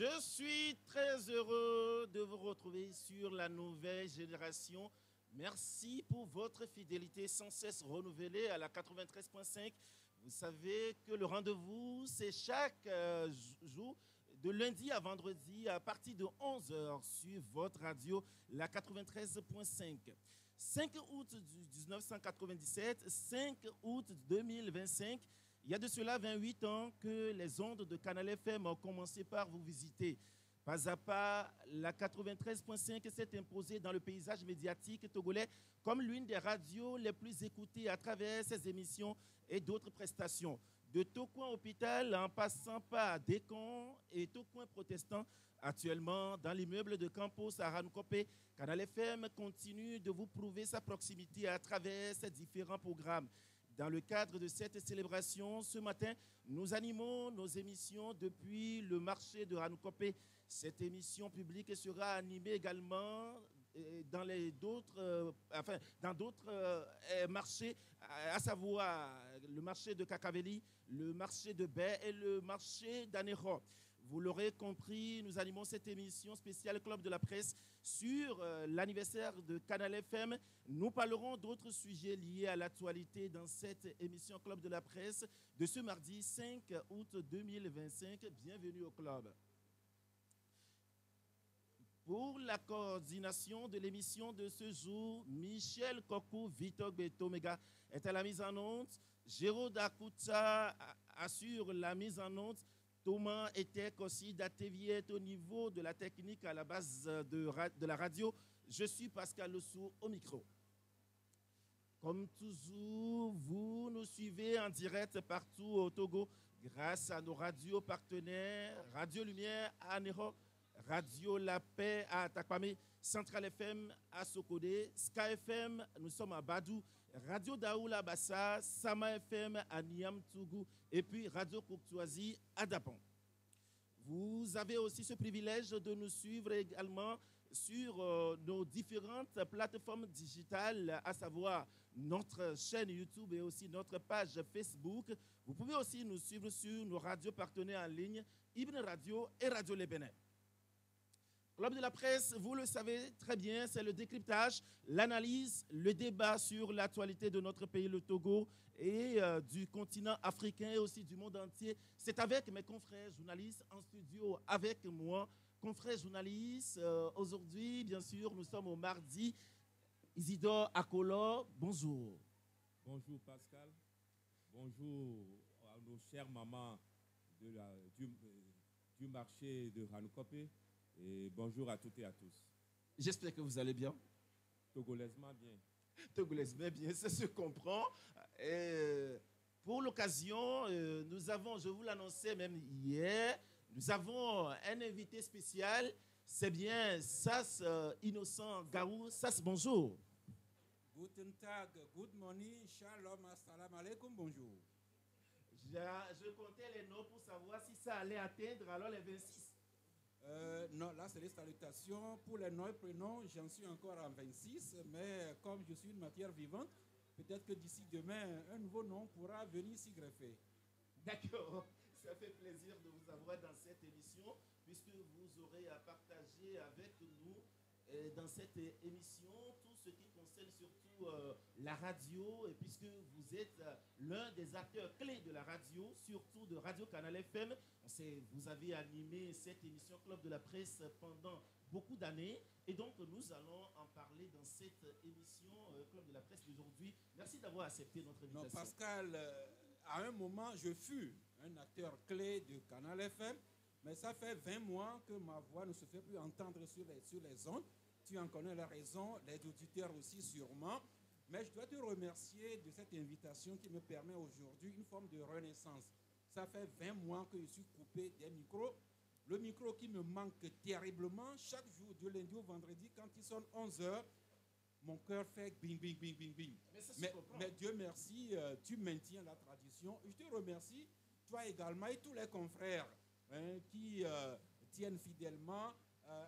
Je suis très heureux de vous retrouver sur la nouvelle génération. Merci pour votre fidélité sans cesse renouvelée à la 93.5. Vous savez que le rendez-vous, c'est chaque jour, de lundi à vendredi, à partir de 11 heures sur votre radio, la 93.5. 5 août 1997, 5 août 2025, il y a de cela 28 ans que les ondes de Canal FM ont commencé par vous visiter. Pas à pas, la 93.5 s'est imposée dans le paysage médiatique togolais comme l'une des radios les plus écoutées à travers ses émissions et d'autres prestations. De Tocoin Hôpital en passant par Décon et Tocoin Protestant, actuellement dans l'immeuble de Campos à Ranukopé, Canal FM continue de vous prouver sa proximité à travers ses différents programmes. Dans le cadre de cette célébration, ce matin, nous animons nos émissions depuis le marché de Ranukopé. Cette émission publique sera animée également dans d'autres marchés, à savoir le marché de Kakaveli, le marché de Baie et le marché d'Anero. Vous l'aurez compris, nous animons cette émission spéciale Club de la Presse sur l'anniversaire de Canal FM. Nous parlerons d'autres sujets liés à l'actualité dans cette émission Club de la Presse de ce mardi 5 août 2025. Bienvenue au club. Pour la coordination de l'émission de ce jour, Michel Kokou Vitor Betomega est à la mise en onde. Géraud Dakuta assure la mise en onde. Thomas était aussi d'Ateviette au niveau de la technique à la base de la radio. Je suis Pascal Lossou au micro. Comme toujours, vous nous suivez en direct partout au Togo grâce à nos radios partenaires, Radio Lumière à Nero, Radio La Paix à Takwame, Central FM à Sokodé, Sky FM, nous sommes à Badou, Radio Daoula Bassa, Sama FM à Niamtougou et puis Radio Courtoisie à Dapon. Vous avez aussi ce privilège de nous suivre également sur nos différentes plateformes digitales, à savoir notre chaîne YouTube et aussi notre page Facebook. Vous pouvez aussi nous suivre sur nos radios partenaires en ligne, Ibn Radio et Radio Les Bénin. Club de la Presse, vous le savez très bien, c'est le décryptage, l'analyse, le débat sur l'actualité de notre pays, le Togo, et du continent africain et aussi du monde entier. C'est avec mes confrères journalistes en studio, avec moi, confrères journalistes. Aujourd'hui, bien sûr, nous sommes au mardi. Isidore Akolo, bonjour. Bonjour Pascal, bonjour à nos chères mamans du marché de Ranukopé. Et bonjour à toutes et à tous. J'espère que vous allez bien. Togolaisement bien. Togolaisement bien, ça se comprend. Pour l'occasion, nous avons, je vous l'annonçais même hier, nous avons un invité spécial. C'est bien Sas Innocent Garou. Sas, bonjour. Guten Tag, good morning, shalom, assalamu alaikum, bonjour. Je comptais les noms pour savoir si ça allait atteindre alors les 26. Non, là c'est les salutations. Pour les noms et prénoms, j'en suis encore en 26, mais comme je suis une matière vivante, peut-être que d'ici demain, un nouveau nom pourra venir s'y greffer. D'accord, ça fait plaisir de vous avoir dans cette émission, puisque vous aurez à partager avec nous dans cette émission tout ce qui concerne surtout la radio, et puisque vous êtes l'un des acteurs clés de la radio, surtout de Radio Canal FM. Vous avez animé cette émission Club de la Presse pendant beaucoup d'années, et donc nous allons en parler dans cette émission Club de la Presse d'aujourd'hui. Merci d'avoir accepté notre invitation. Non, Pascal, à un moment, je fus un acteur clé de Canal FM, mais ça fait 20 mois que ma voix ne se fait plus entendre sur les ondes. Tu en connais la raison, les auditeurs aussi sûrement. Mais je dois te remercier de cette invitation qui me permet aujourd'hui une forme de renaissance. Ça fait 20 mois que je suis coupé des micros. Le micro qui me manque terriblement, chaque jour, du lundi au vendredi, quand il sonne 11 heures, mon cœur fait bing, bing, bing, bing, bing. Mais Dieu merci, tu maintiens la tradition. Je te remercie, toi également, et tous les confrères qui tiennent fidèlement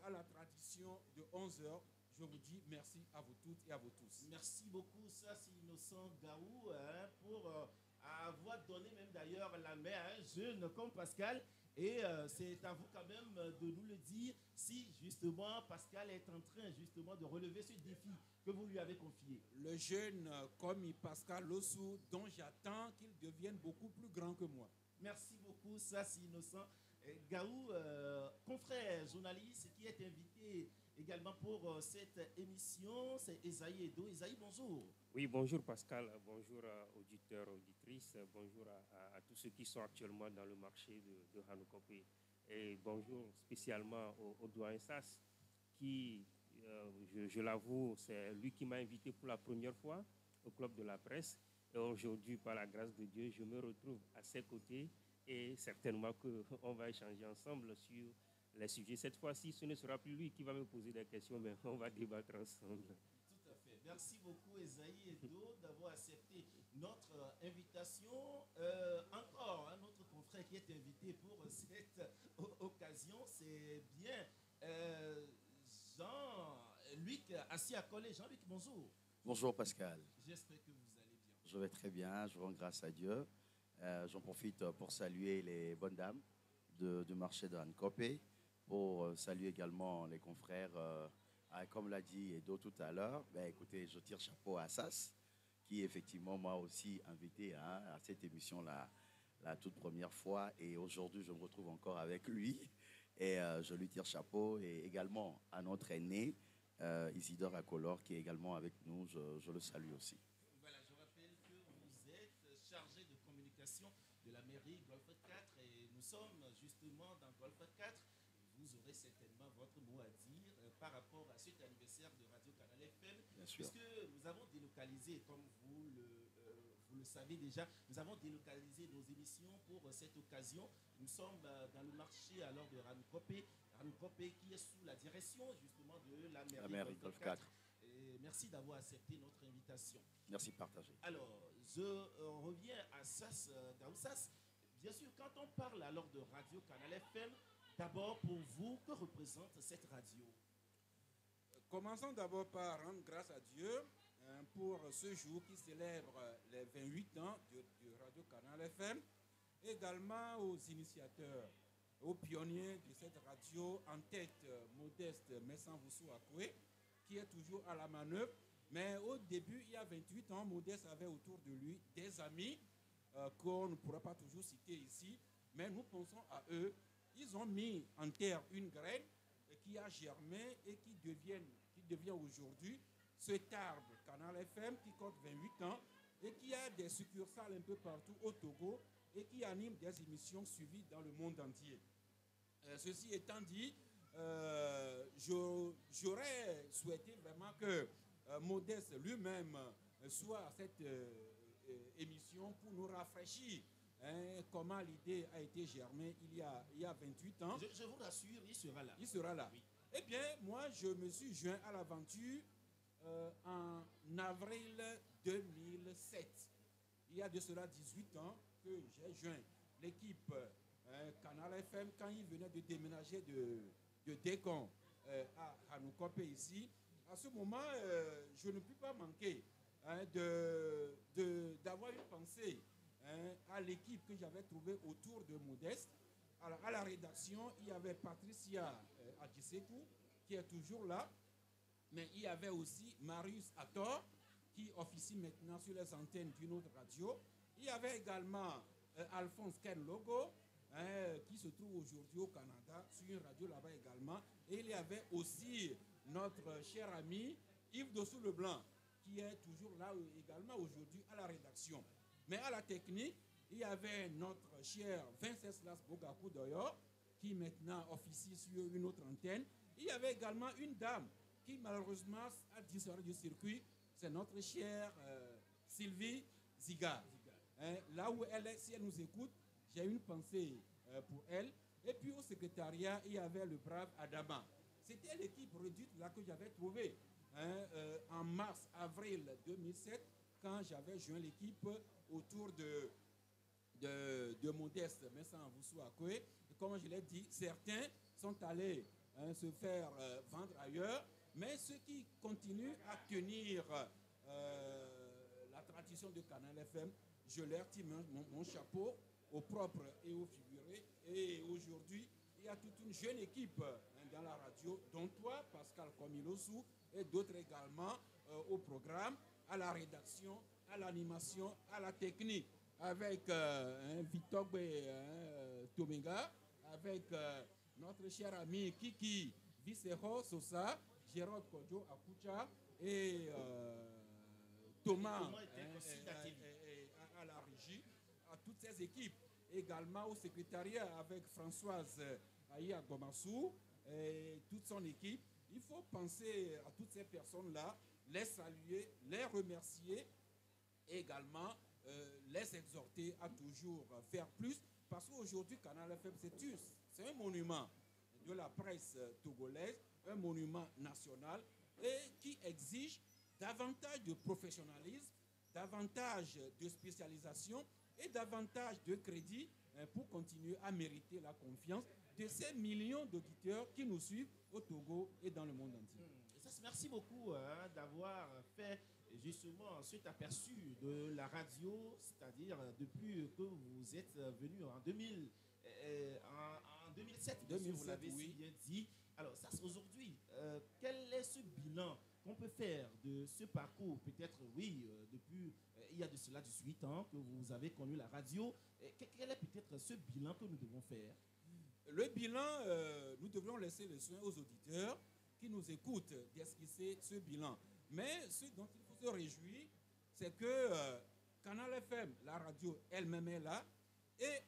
à la tradition de 11 heures. Je vous dis merci à vous toutes et à vous tous. Merci beaucoup, Sas Innocent Gaou, pour avoir donné même d'ailleurs la main à un jeune comme Pascal. Et c'est à vous quand même de nous le dire si justement Pascal est en train justement de relever ce défi que vous lui avez confié. Le jeune comme Pascal Lossou, dont j'attends qu'il devienne beaucoup plus grand que moi. Merci beaucoup, ça c'est innocent. Gaou, confrère journaliste qui est invité également pour cette émission, c'est Esaïe Edo. Esaïe, bonjour. Oui, bonjour Pascal, bonjour auditeurs, auditrices, bonjour à tous ceux qui sont actuellement dans le marché de Hanukopé. Et bonjour spécialement au doyen Sass, qui, je l'avoue, c'est lui qui m'a invité pour la première fois au Club de la Presse. Et aujourd'hui, par la grâce de Dieu, je me retrouve à ses côtés et certainement qu'on va échanger ensemble sur les sujets. Cette fois-ci, ce ne sera plus lui qui va me poser des questions, mais on va débattre ensemble. Tout à fait. Merci beaucoup, Esaïe Edo, d'avoir accepté notre invitation. Encore un autre confrère qui est invité pour cette occasion, c'est bien Jean-Luc assis à Collé. Jean-Luc, bonjour. Bonjour Pascal. J'espère que vous allez bien. Je vais très bien, je rends grâce à Dieu. J'en profite pour saluer les bonnes dames du marché de Hanukopé, pour saluer également les confrères, comme l'a dit Edo tout à l'heure. Écoutez, je tire chapeau à Sass, qui effectivement m'a aussi invité à cette émission la toute première fois. Et aujourd'hui, je me retrouve encore avec lui et je lui tire chapeau. Et également à notre aîné, Isidore Akolor, qui est également avec nous, je le salue aussi. Voilà, je rappelle que vous êtes chargé de communication de la mairie Golfe 4 et nous sommes justement dans Golfe 4. Vous aurez certainement votre mot à dire par rapport à cet anniversaire de Radio Canal FM. Bien sûr. Puisque nous avons délocalisé, comme vous le savez déjà, nous avons délocalisé nos émissions pour cette occasion. Nous sommes dans le marché alors de Hanukopé. Hanukopé qui est sous la direction justement de la mairie Golfe 4. Et merci d'avoir accepté notre invitation. Merci, partagé. Alors, je reviens à Sass, Gaoussas. Bien sûr, quand on parle alors de Radio Canal FM, d'abord pour vous, que représente cette radio? Commençons d'abord par rendre grâce à Dieu pour ce jour qui célèbre les 28 ans de Radio Canal FM, également aux initiateurs, aux pionniers de cette radio, en tête Modeste Messanvoussou Akoué, qui est toujours à la manœuvre. Mais au début, il y a 28 ans, Modeste avait autour de lui des amis qu'on ne pourra pas toujours citer ici, mais nous pensons à eux. Ils ont mis en terre une graine qui a germé et qui devient aujourd'hui cet arbre Canal FM qui compte 28 ans et qui a des succursales un peu partout au Togo et qui anime des émissions suivies dans le monde entier. Ceci étant dit, j'aurais souhaité vraiment que Modeste lui-même soit à cette émission pour nous rafraîchir comment l'idée a été germée il y a 28 ans. Je vous rassure, il sera là. Il sera là. Oui. Eh bien, moi, je me suis joint à l'aventure en avril 2007. Il y a de cela 18 ans que j'ai joint l'équipe Canal FM quand il venait de déménager de Décon à Hanukopé ici. À ce moment, je ne puis pas manquer d'avoir une pensée à l'équipe que j'avais trouvée autour de Modeste. Alors, à la rédaction, il y avait Patricia Adjisekou, qui est toujours là, mais il y avait aussi Marius Ator, qui officie maintenant sur les antennes d'une autre radio. Il y avait également Alphonse Ken Logo, qui se trouve aujourd'hui au Canada, sur une radio là-bas également. Et il y avait aussi notre cher ami Yves Dossou-Leblanc, qui est toujours là également aujourd'hui à la rédaction. Mais à la technique, il y avait notre cher Venceslas Bogakou Doyor, qui maintenant officie sur une autre antenne. Il y avait également une dame qui malheureusement a disparu du circuit. C'est notre chère Sylvie Ziga. Là où elle est, si elle nous écoute, j'ai une pensée pour elle. Et puis au secrétariat, il y avait le brave Adama. C'était l'équipe réduite là que j'avais trouvée en mars-avril 2007, quand j'avais joint l'équipe autour de Modeste Messanvoussou Akoué. Et comme je l'ai dit, certains sont allés se faire vendre ailleurs, mais ceux qui continuent à tenir la tradition de Canal FM, je leur tire mon chapeau au propre et au figuré. Et aujourd'hui, il y a toute une jeune équipe dans la radio, dont toi, Pascal Komilosou, et d'autres également au programme, à la rédaction, à l'animation, à la technique, avec Victor Tomenga, avec notre cher ami Kiki Viceho Sosa, Gérard Kodjo Akucha et Thomas à la régie, à toutes ces équipes, également au secrétariat avec Françoise Aïa Gomassou et toute son équipe. Il faut penser à toutes ces personnes-là, les saluer, les remercier et également les exhorter à toujours faire plus, parce qu'aujourd'hui, Canal FM, c'est un monument de la presse togolaise, un monument national et qui exige davantage de professionnalisme, davantage de spécialisation et davantage de crédit pour continuer à mériter la confiance de ces millions d'auditeurs qui nous suivent au Togo et dans le monde entier. Merci beaucoup d'avoir fait justement cet aperçu de la radio, c'est-à-dire depuis que vous êtes venu en 2007, vous l'avez si bien dit. Alors, ça, aujourd'hui, quel est ce bilan qu'on peut faire de ce parcours? Peut-être, oui, depuis, il y a de cela 18 ans que vous avez connu la radio. Quel est peut-être ce bilan que nous devons faire? Le bilan, nous devons laisser le soin aux auditeurs qui nous écoutent d'esquisser ce bilan. Mais ce dont il faut se réjouir, c'est que Canal FM, la radio elle-même est là. Et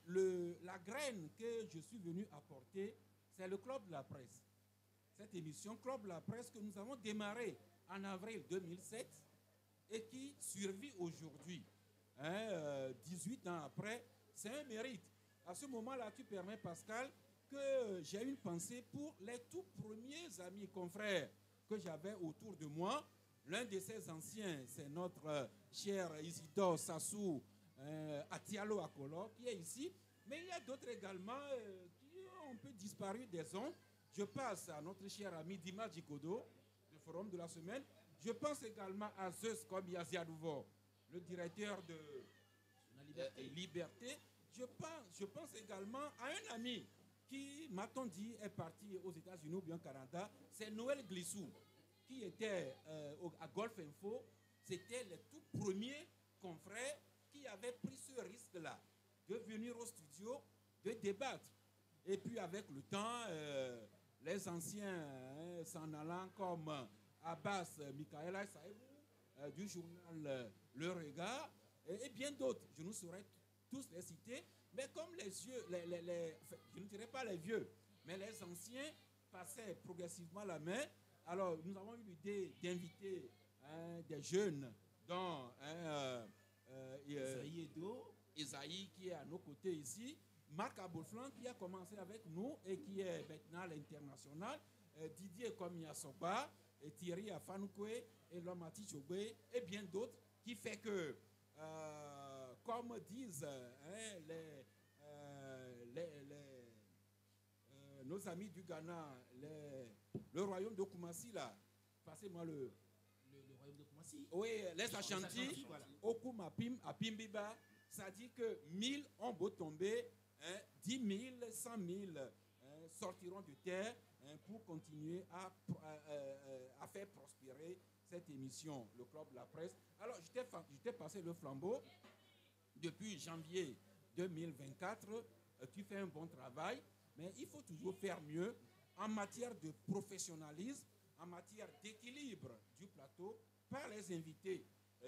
la graine que je suis venu apporter, c'est le Club de la Presse. Cette émission Club de la Presse que nous avons démarré en avril 2007 et qui survit aujourd'hui, 18 ans après, c'est un mérite. À ce moment-là, tu permets, Pascal, que j'ai une pensée pour les tout premiers amis, confrères que j'avais autour de moi. L'un de ces anciens, c'est notre cher Isidore Sassou Atialo Akolo, qui est ici. Mais il y a d'autres également qui ont un peu disparu des ondes. Je passe à notre cher ami Dima Djikodo, du Forum de la Semaine. Je pense également à Zeus Kobiaziadouvo, le directeur de la Liberté. Je pense également à un ami qui, m'a-t-on dit, est parti aux États-Unis ou bien au Canada. C'est Noël Glissou, qui était à Golf Info. C'était les tout premiers confrères qui avaient pris ce risque-là de venir au studio, de débattre. Et puis avec le temps, les anciens s'en allant comme Abbas Michaela Saïbou du journal Le Regard et bien d'autres. Je ne saurais tous les citer, mais comme les yeux, je ne dirais pas les vieux, mais les anciens passaient progressivement la main. Alors nous avons eu l'idée d'inviter des jeunes dont Isaïe qui est à nos côtés ici, Marc Abouflan qui a commencé avec nous et qui est maintenant à l'international, Didier Komiasoba, et Thierry Afanoukwe, et Lomati Chogwe, et bien d'autres, qui fait que, comme disent nos amis du Ghana, le royaume de Koumassi, là, passez-moi le royaume de Koumassi. Oui, les Ashanti, voilà. Okum à Pimbiba, ça dit que 1000 ont beau tomber, 10 000, 100 000 sortiront de terre pour continuer à faire prospérer cette émission, le Club de la Presse. Alors, je t'ai passé le flambeau. Depuis janvier 2024, tu fais un bon travail, mais il faut toujours faire mieux en matière de professionnalisme, en matière d'équilibre du plateau, par les invités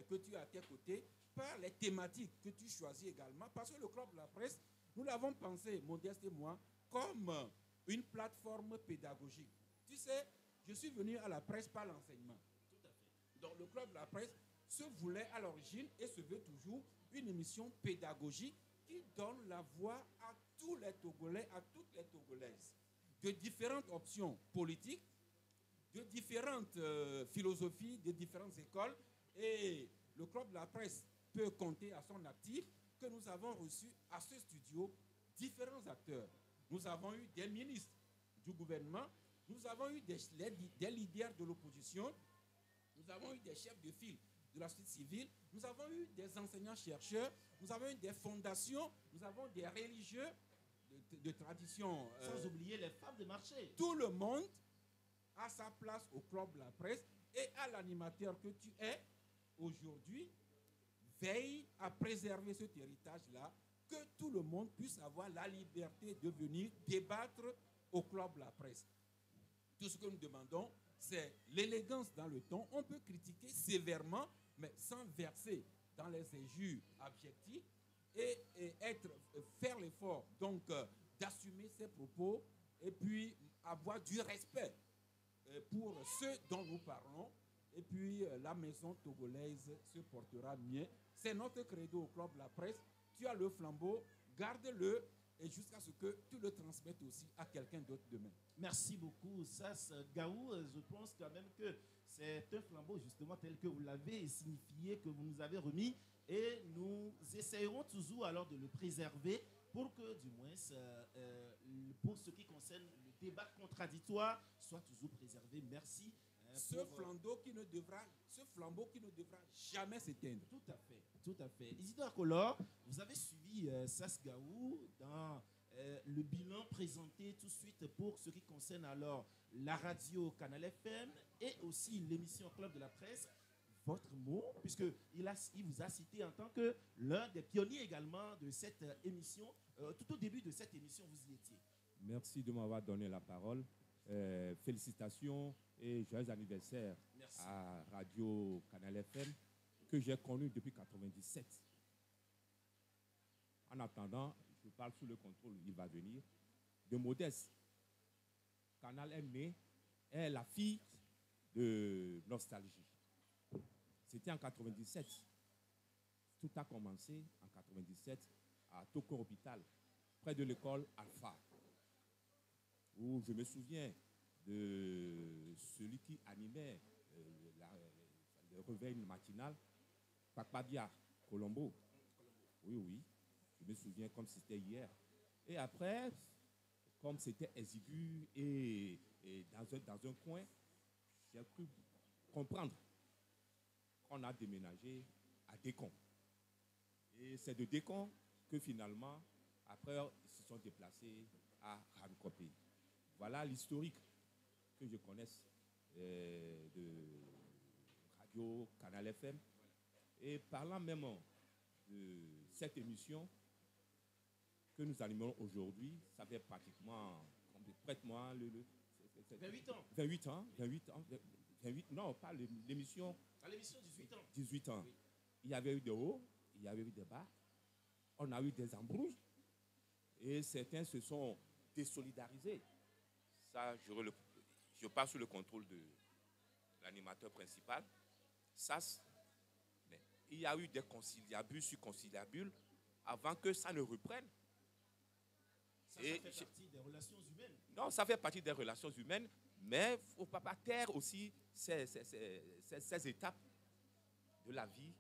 que tu as à tes côtés, par les thématiques que tu choisis également, parce que le Club de la Presse, nous l'avons pensé, Modeste et moi, comme une plateforme pédagogique. Tu sais, je suis venu à la presse par l'enseignement. Tout à fait. Donc le Club de la Presse se voulait à l'origine et se veut toujours une émission pédagogique qui donne la voix à tous les Togolais, à toutes les Togolaises, de différentes options politiques, de différentes philosophies, de différentes écoles. Et le Club de la Presse peut compter à son actif que nous avons reçu à ce studio différents acteurs. Nous avons eu des ministres du gouvernement, nous avons eu des leaders de l'opposition, nous avons eu des chefs de file de la société civile, nous avons eu des enseignants-chercheurs, nous avons eu des fondations, nous avons des religieux de tradition. Sans oublier les femmes de marché. Tout le monde a sa place au club de la presse et à l'animateur que tu es aujourd'hui, veille à préserver cet héritage-là, que tout le monde puisse avoir la liberté de venir débattre au club de la presse. Tout ce que nous demandons, c'est l'élégance dans le ton. On peut critiquer sévèrement, mais sans verser dans les injures abjectifs et faire l'effort donc d'assumer ses propos et puis avoir du respect pour ceux dont nous parlons. Et puis la maison togolaise se portera mieux. C'est notre credo au club de la presse. Tu as le flambeau, garde-le et jusqu'à ce que tu le transmettes aussi à quelqu'un d'autre demain. Merci beaucoup, Sas Gaou. Je pense quand même que c'est un flambeau justement tel que vous l'avez signifié, que vous nous avez remis. Et nous essayerons toujours alors de le préserver pour que du moins, pour ce qui concerne le débat contradictoire, soit toujours préservé. Merci. Ce flambeau qui ne devra jamais s'éteindre. Tout à fait, tout à fait. Isidore Akolor, vous avez suivi Sas Gaou dans le bilan présenté tout de suite pour ce qui concerne alors la radio Canal FM et aussi l'émission Club de la Presse. Votre mot, puisqu'il vous a cité en tant que l'un des pionniers également de cette émission. Tout au début de cette émission, vous y étiez. Merci de m'avoir donné la parole. Félicitations et joyeux anniversaire. Merci. À Radio Canal FM que j'ai connu depuis 1997. En attendant, je parle sous le contrôle, il va venir, de Modeste. Canal est né, est la fille de Nostalgie. C'était en 1997. Tout a commencé en 1997 à Toko Hôpital, près de l'école Alpha, où je me souviens de celui qui animait le réveil matinal, Pakpadia Colombo. Oui, je me souviens comme si c'était hier. Et après, comme c'était exigu et dans un coin, j'ai cru comprendre qu'on a déménagé à Décon. Et c'est de Décon que finalement, après, ils se sont déplacés à Rankopé. Voilà l'historique que je connaisse de Radio Canal FM. Et parlant même de cette émission que nous animons aujourd'hui, ça fait pratiquement, prête-moi 28 ans. 28 ans. 28, non, pas l'émission. À l'émission, 18 ans. 18 ans. Oui. Il y avait eu des hauts, il y avait eu des bas. On a eu des embrouilles. Et certains se sont désolidarisés. Ça, je passe sous le contrôle de l'animateur principal, SAS. Mais il y a eu des conciliabules sur conciliabules avant que ça ne reprenne. Ça fait partie des relations humaines. Non, ça fait partie des relations humaines, mais il ne faut pas taire aussi ces étapes de la vie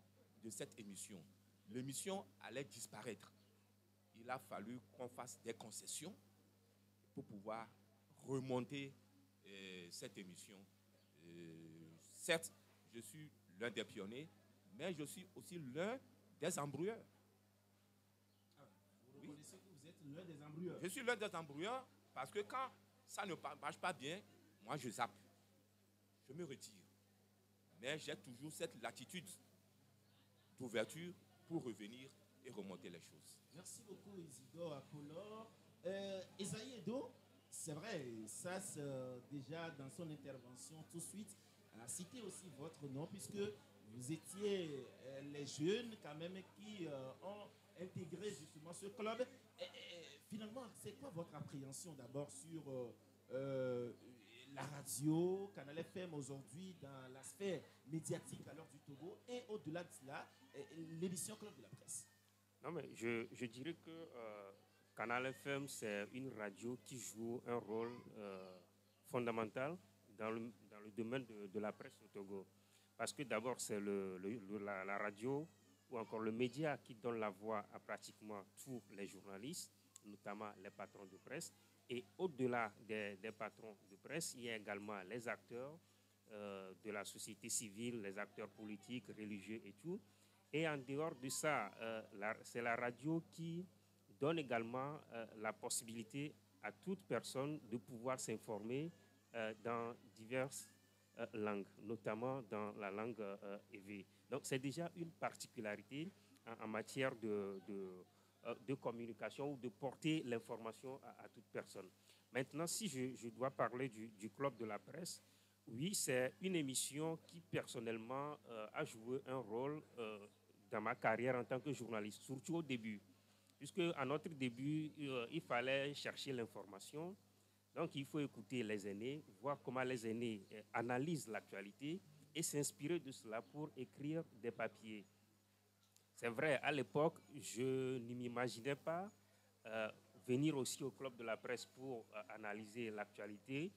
de cette émission. L'émission allait disparaître. Il a fallu qu'on fasse des concessions pour pouvoir remonter cette émission. Certes, je suis l'un des pionniers, mais je suis aussi l'un des embrouilleurs. Vous reconnaissez que vous êtes l'un des embrouilleurs. Je suis l'un des embrouilleurs parce que quand ça ne marche pas bien, moi je zappe. Je me retire. Mais j'ai toujours cette latitude d'ouverture pour revenir et remonter les choses. Merci beaucoup, Isidore Akolor. Esaïe Edo, c'est vrai, ça déjà dans son intervention tout de suite, a cité aussi votre nom puisque vous étiez les jeunes quand même qui ont intégré justement ce club. Finalement, c'est quoi votre appréhension d'abord sur la radio, Canal FM aujourd'hui dans la sphère médiatique à l'heure du Togo et au-delà de cela, l'émission Club de la Presse? Non, mais je dirais que Canal FM, c'est une radio qui joue un rôle fondamental dans le domaine de la presse au Togo. Parce que d'abord, c'est la radio ou encore le média qui donne la voix à pratiquement tous les journalistes, notamment les patrons de presse. Et au-delà des patrons de presse, il y a également les acteurs de la société civile, les acteurs politiques, religieux et tout. Et en dehors de ça, c'est la radio qui donne également la possibilité à toute personne de pouvoir s'informer dans diverses langues, notamment dans la langue EV. Donc, c'est déjà une particularité en matière de communication ou de porter l'information à toute personne. Maintenant, si je dois parler du Club de la presse, oui, c'est une émission qui, personnellement, a joué un rôle dans ma carrière en tant que journaliste, surtout au début. Puisque à notre début, il fallait chercher l'information. Donc, il faut écouter les aînés, voir comment les aînés analysent l'actualité et s'inspirer de cela pour écrire des papiers. C'est vrai, à l'époque, je ne m'imaginais pas venir aussi au Club de la presse pour analyser l'actualité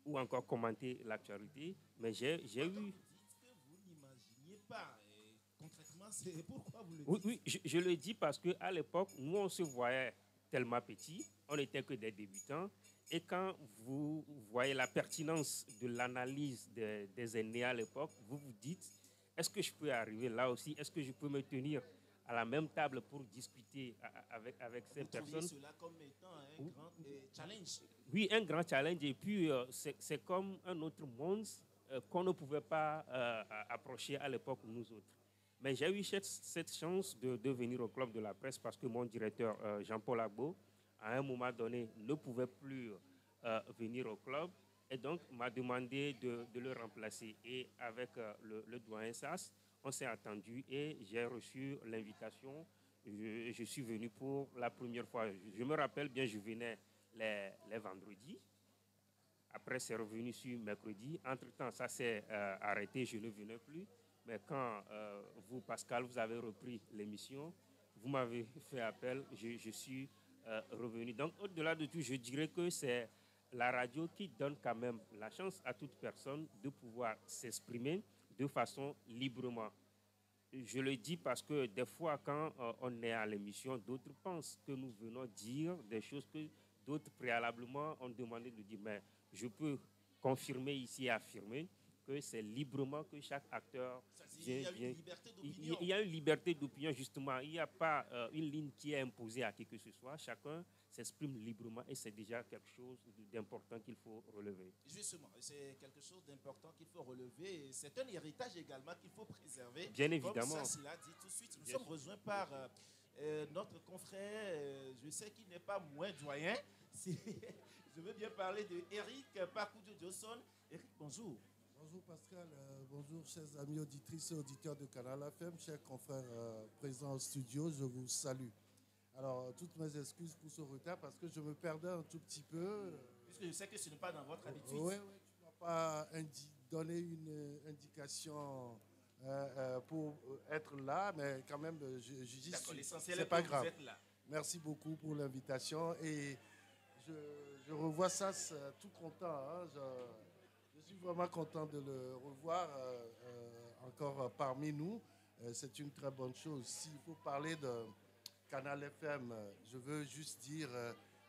ou encore commenter l'actualité, mais j'ai eu... Vous dites que vous n'imaginiez pas. Et concrètement, c'est pourquoi vous le dites? Oui, oui, je le dis parce qu'à l'époque, nous, on se voyait tellement petits, on n'était que des débutants, et quand vous voyez la pertinence de l'analyse des aînés à l'époque, vous vous dites, est-ce que je peux arriver là aussi? Est-ce que je peux me tenir à la même table pour discuter avec ces personnes? Vous cela comme étant un grand challenge. Oui, un grand challenge. Et puis, c'est comme un autre monde qu'on ne pouvait pas approcher à l'époque, nous autres. Mais j'ai eu cette chance de venir au Club de la presse parce que mon directeur, Jean-Paul Agbo, à un moment donné, ne pouvait plus venir au club et donc m'a demandé de le remplacer. Et avec le doyen Sass, on s'est attendu et j'ai reçu l'invitation. Je suis venu pour la première fois. Je me rappelle bien, je venais les vendredis. Après, c'est revenu sur mercredi. Entre-temps, ça s'est arrêté, je ne venais plus. Mais quand vous, Pascal, vous avez repris l'émission, vous m'avez fait appel, je suis revenu. Donc, au-delà de tout, je dirais que c'est la radio qui donne quand même la chance à toute personne de pouvoir s'exprimer de façon librement. Je le dis parce que des fois, quand on est à l'émission, d'autres pensent que nous venons dire des choses que d'autres préalablement ont demandé de dire. Mais je peux confirmer ici et affirmer que c'est librement que chaque acteur vient. Il y a une liberté d'opinion. Il y a une liberté d'opinion, justement. Il n'y a pas une ligne qui est imposée à qui que ce soit. Chacun s'exprime librement et c'est déjà quelque chose d'important qu'il faut relever. Justement, c'est quelque chose d'important qu'il faut relever. C'est un héritage également qu'il faut préserver. Bien évidemment. Comme ça, cela dit tout de suite. Nous sommes rejoints par notre confrère, je sais qu'il n'est pas moins doyen. Je veux bien parler de Eric Pakoudou-Johnson. Eric, bonjour. Bonjour Pascal, bonjour chers amis auditrices et auditeurs de Canal FM, chers confrères présents au studio, je vous salue. Alors, toutes mes excuses pour ce retard parce que je me perdais un tout petit peu. Puisque je sais que ce n'est pas dans votre habitude. Oui, tu ne m'as pas donné une indication pour être là, mais quand même, j'y suis. L'essentiel c'est pas que grave. vous êtes là. Merci beaucoup pour l'invitation et je revois ça tout content. Hein, je suis vraiment content de le revoir encore parmi nous. C'est une très bonne chose. S'il faut parler de Canal FM, je veux juste dire,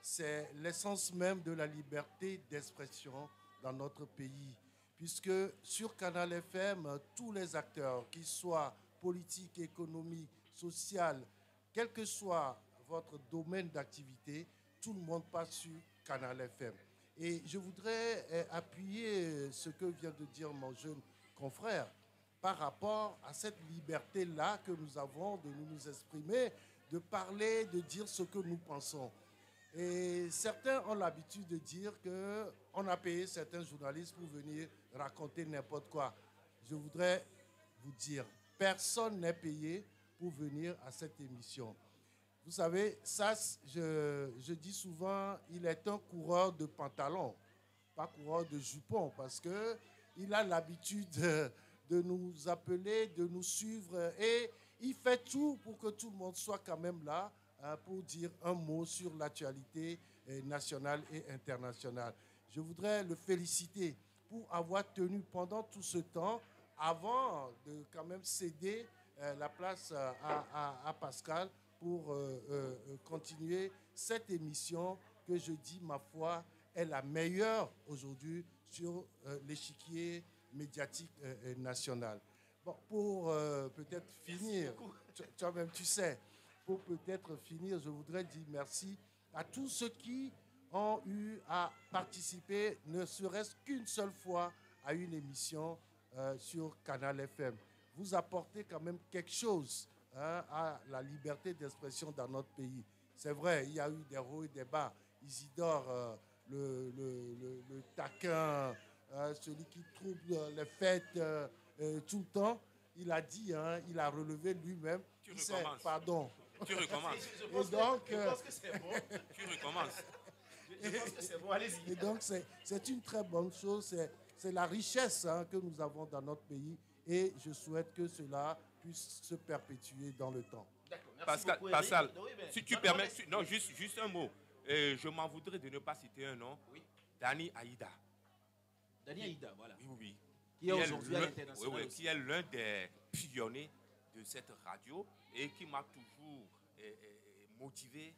c'est l'essence même de la liberté d'expression dans notre pays. Puisque sur Canal FM, tous les acteurs, qu'ils soient politiques, économiques, sociaux, quel que soit votre domaine d'activité, tout le monde passe sur Canal FM. Et je voudrais appuyer ce que vient de dire mon jeune confrère par rapport à cette liberté-là que nous avons de nous exprimer, de parler, de dire ce que nous pensons. Et certains ont l'habitude de dire qu'on a payé certains journalistes pour venir raconter n'importe quoi. Je voudrais vous dire, personne n'est payé pour venir à cette émission. Vous savez, ça, je dis souvent, il est un coureur de pantalon, pas coureur de jupon, parce qu'il a l'habitude de nous appeler, de nous suivre, et il fait tout pour que tout le monde soit quand même là pour dire un mot sur l'actualité nationale et internationale. Je voudrais le féliciter pour avoir tenu pendant tout ce temps, avant de quand même céder la place à Pascal, pour continuer cette émission que je dis, ma foi, est la meilleure aujourd'hui sur l'échiquier médiatique national. Bon, pour peut-être finir, toi-même tu sais, pour peut-être finir, je voudrais dire merci à tous ceux qui ont eu à participer, ne serait-ce qu'une seule fois, à une émission sur Canal FM. Vous apportez quand même quelque chose à la liberté d'expression dans notre pays. C'est vrai, il y a eu des hauts et des bas. Isidore, le taquin, celui qui trouble les fêtes tout le temps, il a dit, il a relevé lui-même. Tu recommences. Pardon. Tu recommences. Je pense que c'est bon. Tu recommences. Je pense que c'est bon, allez-y. Et donc, c'est une très bonne chose. C'est la richesse que nous avons dans notre pays. Et je souhaite que cela puisse se perpétuer dans le temps. D'accord, merci beaucoup, Pascal, oui, mais si tu permets, non, juste un mot. Je m'en voudrais de ne pas citer un nom. Oui. Dani Aïda. Dani Aïda, voilà. Oui. Qui est aujourd'hui à l'international. Oui, qui est l'un des pionniers de cette radio et qui m'a toujours motivé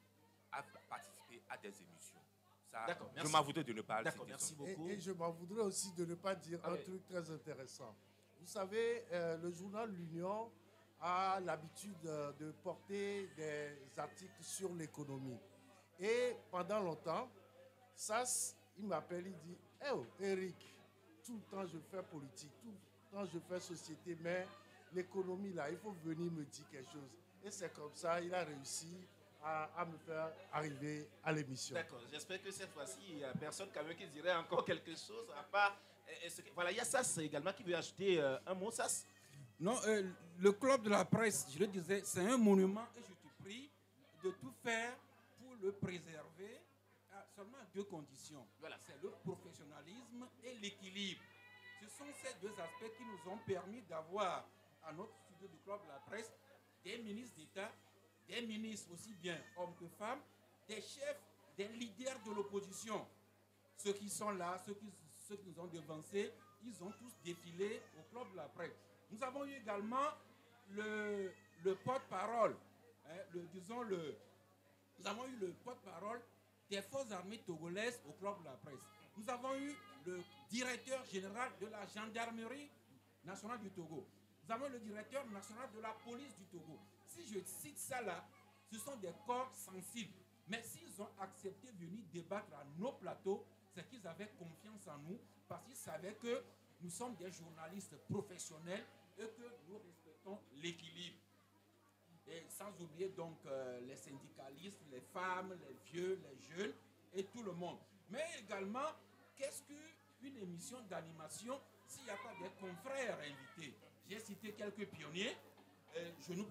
à participer à des émissions. Ça, je m'en voudrais de ne pas le citer. Merci beaucoup. Et je m'en voudrais aussi de ne pas dire un truc très intéressant. Vous savez, le journal L'Union a l'habitude de porter des articles sur l'économie. Et pendant longtemps, Sass, il m'appelle, il dit « Eh oh, Eric, tout le temps je fais politique, tout le temps je fais société, mais l'économie là, il faut venir me dire quelque chose. » Et c'est comme ça, il a réussi à me faire arriver à l'émission. D'accord, j'espère que cette fois-ci, il n'y a personne quand même qui dirait encore quelque chose à part... Voilà, il y a Sass également qui veut ajouter un mot, Sass. Non, le club de la presse, je le disais, c'est un monument et je te prie de tout faire pour le préserver à seulement deux conditions. Voilà, c'est le professionnalisme et l'équilibre. Ce sont ces deux aspects qui nous ont permis d'avoir à notre studio du club de la presse des ministres d'État, des ministres aussi bien hommes que femmes, des chefs, des leaders de l'opposition. Ceux qui sont là, ceux qui nous ont devancés, ils ont tous défilé au club de la presse. Nous avons eu également le porte-parole, nous avons eu le porte-parole des forces armées togolaises au club de la presse. Nous avons eu le directeur général de la gendarmerie nationale du Togo. Nous avons le directeur national de la police du Togo. Si je cite ça là, ce sont des corps sensibles. Mais s'ils ont accepté de venir débattre à nos plateaux, c'est qu'ils avaient confiance en nous parce qu'ils savaient que nous sommes des journalistes professionnels et que nous respectons l'équilibre. Et sans oublier donc les syndicalistes, les femmes, les vieux, les jeunes et tout le monde. Mais également, qu'est-ce qu'une émission d'animation s'il n'y a pas des confrères invités? J'ai cité quelques pionniers,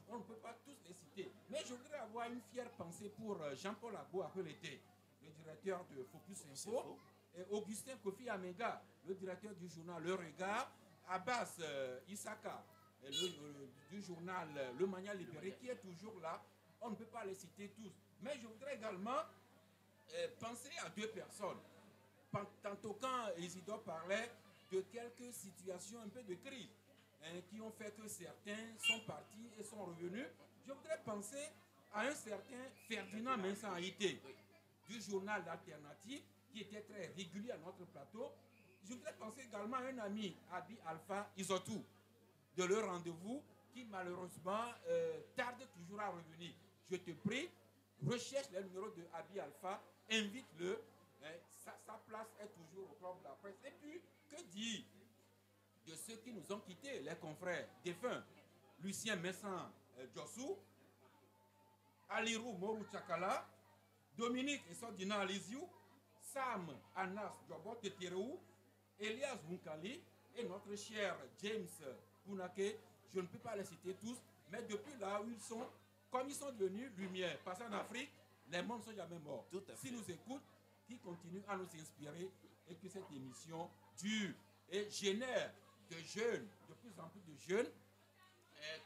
on ne peut pas tous les citer. Mais je voudrais avoir une fière pensée pour Jean-Paul Agbo Akwelete, le directeur de Focus Info, et Augustin Kofi Amega, le directeur du journal Le Regard, Abbas Issaka, du journal Le Mania Libéré, qui est toujours là. On ne peut pas les citer tous. Mais je voudrais également penser à deux personnes. Tantôt quand Isidore parlait de quelques situations un peu de crise, qui ont fait que certains sont partis et sont revenus, je voudrais penser à un certain Ferdinand Mensah Haïté, du journal L'Alternative, qui était très régulier à notre plateau. Je voudrais penser également à un ami, Abi Alpha Isotou, de leur rendez-vous, qui malheureusement tarde toujours à revenir. Je te prie, recherche le numéro de Abi Alpha, invite-le. Sa place est toujours au club de la presse. Et puis, que dire de ceux qui nous ont quittés, les confrères défunts, Lucien Messan Djossou, Alirou Morou Tchakala, Dominique Essodina Aliziou, Sam Anas Djobot Teterou, Elias Munkali et notre cher James Pounake. Je ne peux pas les citer tous, mais depuis là où ils sont, comme ils sont devenus lumière, parce qu'en Afrique, les mondes ne sont jamais morts. S'ils nous écoutent, qu'ils continuent à nous inspirer et que cette émission dure et génère de jeunes, de plus en plus de jeunes,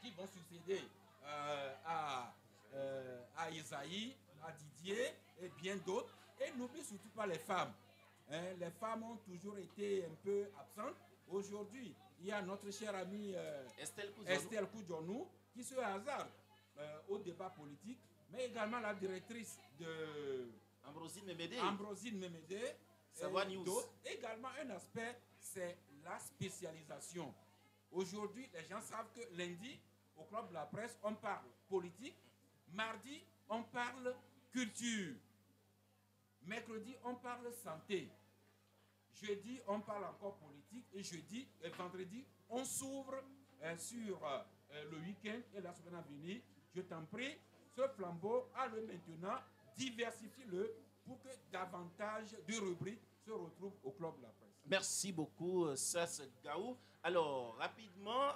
qui vont succéder à Isaïe, à Didier et bien d'autres. Et n'oublie surtout pas les femmes. Les femmes ont toujours été un peu absentes. Aujourd'hui, il y a notre chère amie Estelle Koudjonou qui se hasarde au débat politique, mais également la directrice de Ambrosine Mémédé, Savoir News. Également un aspect, c'est la spécialisation. Aujourd'hui, les gens savent que lundi, au club de la presse, on parle politique, Mardi, on parle culture. Mercredi, on parle santé. Jeudi, on parle encore politique. Et jeudi et vendredi, on s'ouvre sur le week-end et la semaine à venir. Je t'en prie, ce flambeau, à le maintenant, diversifie-le pour que davantage de rubriques se retrouvent au Club de la Presse. Merci beaucoup, Sas Gaou. Alors, rapidement,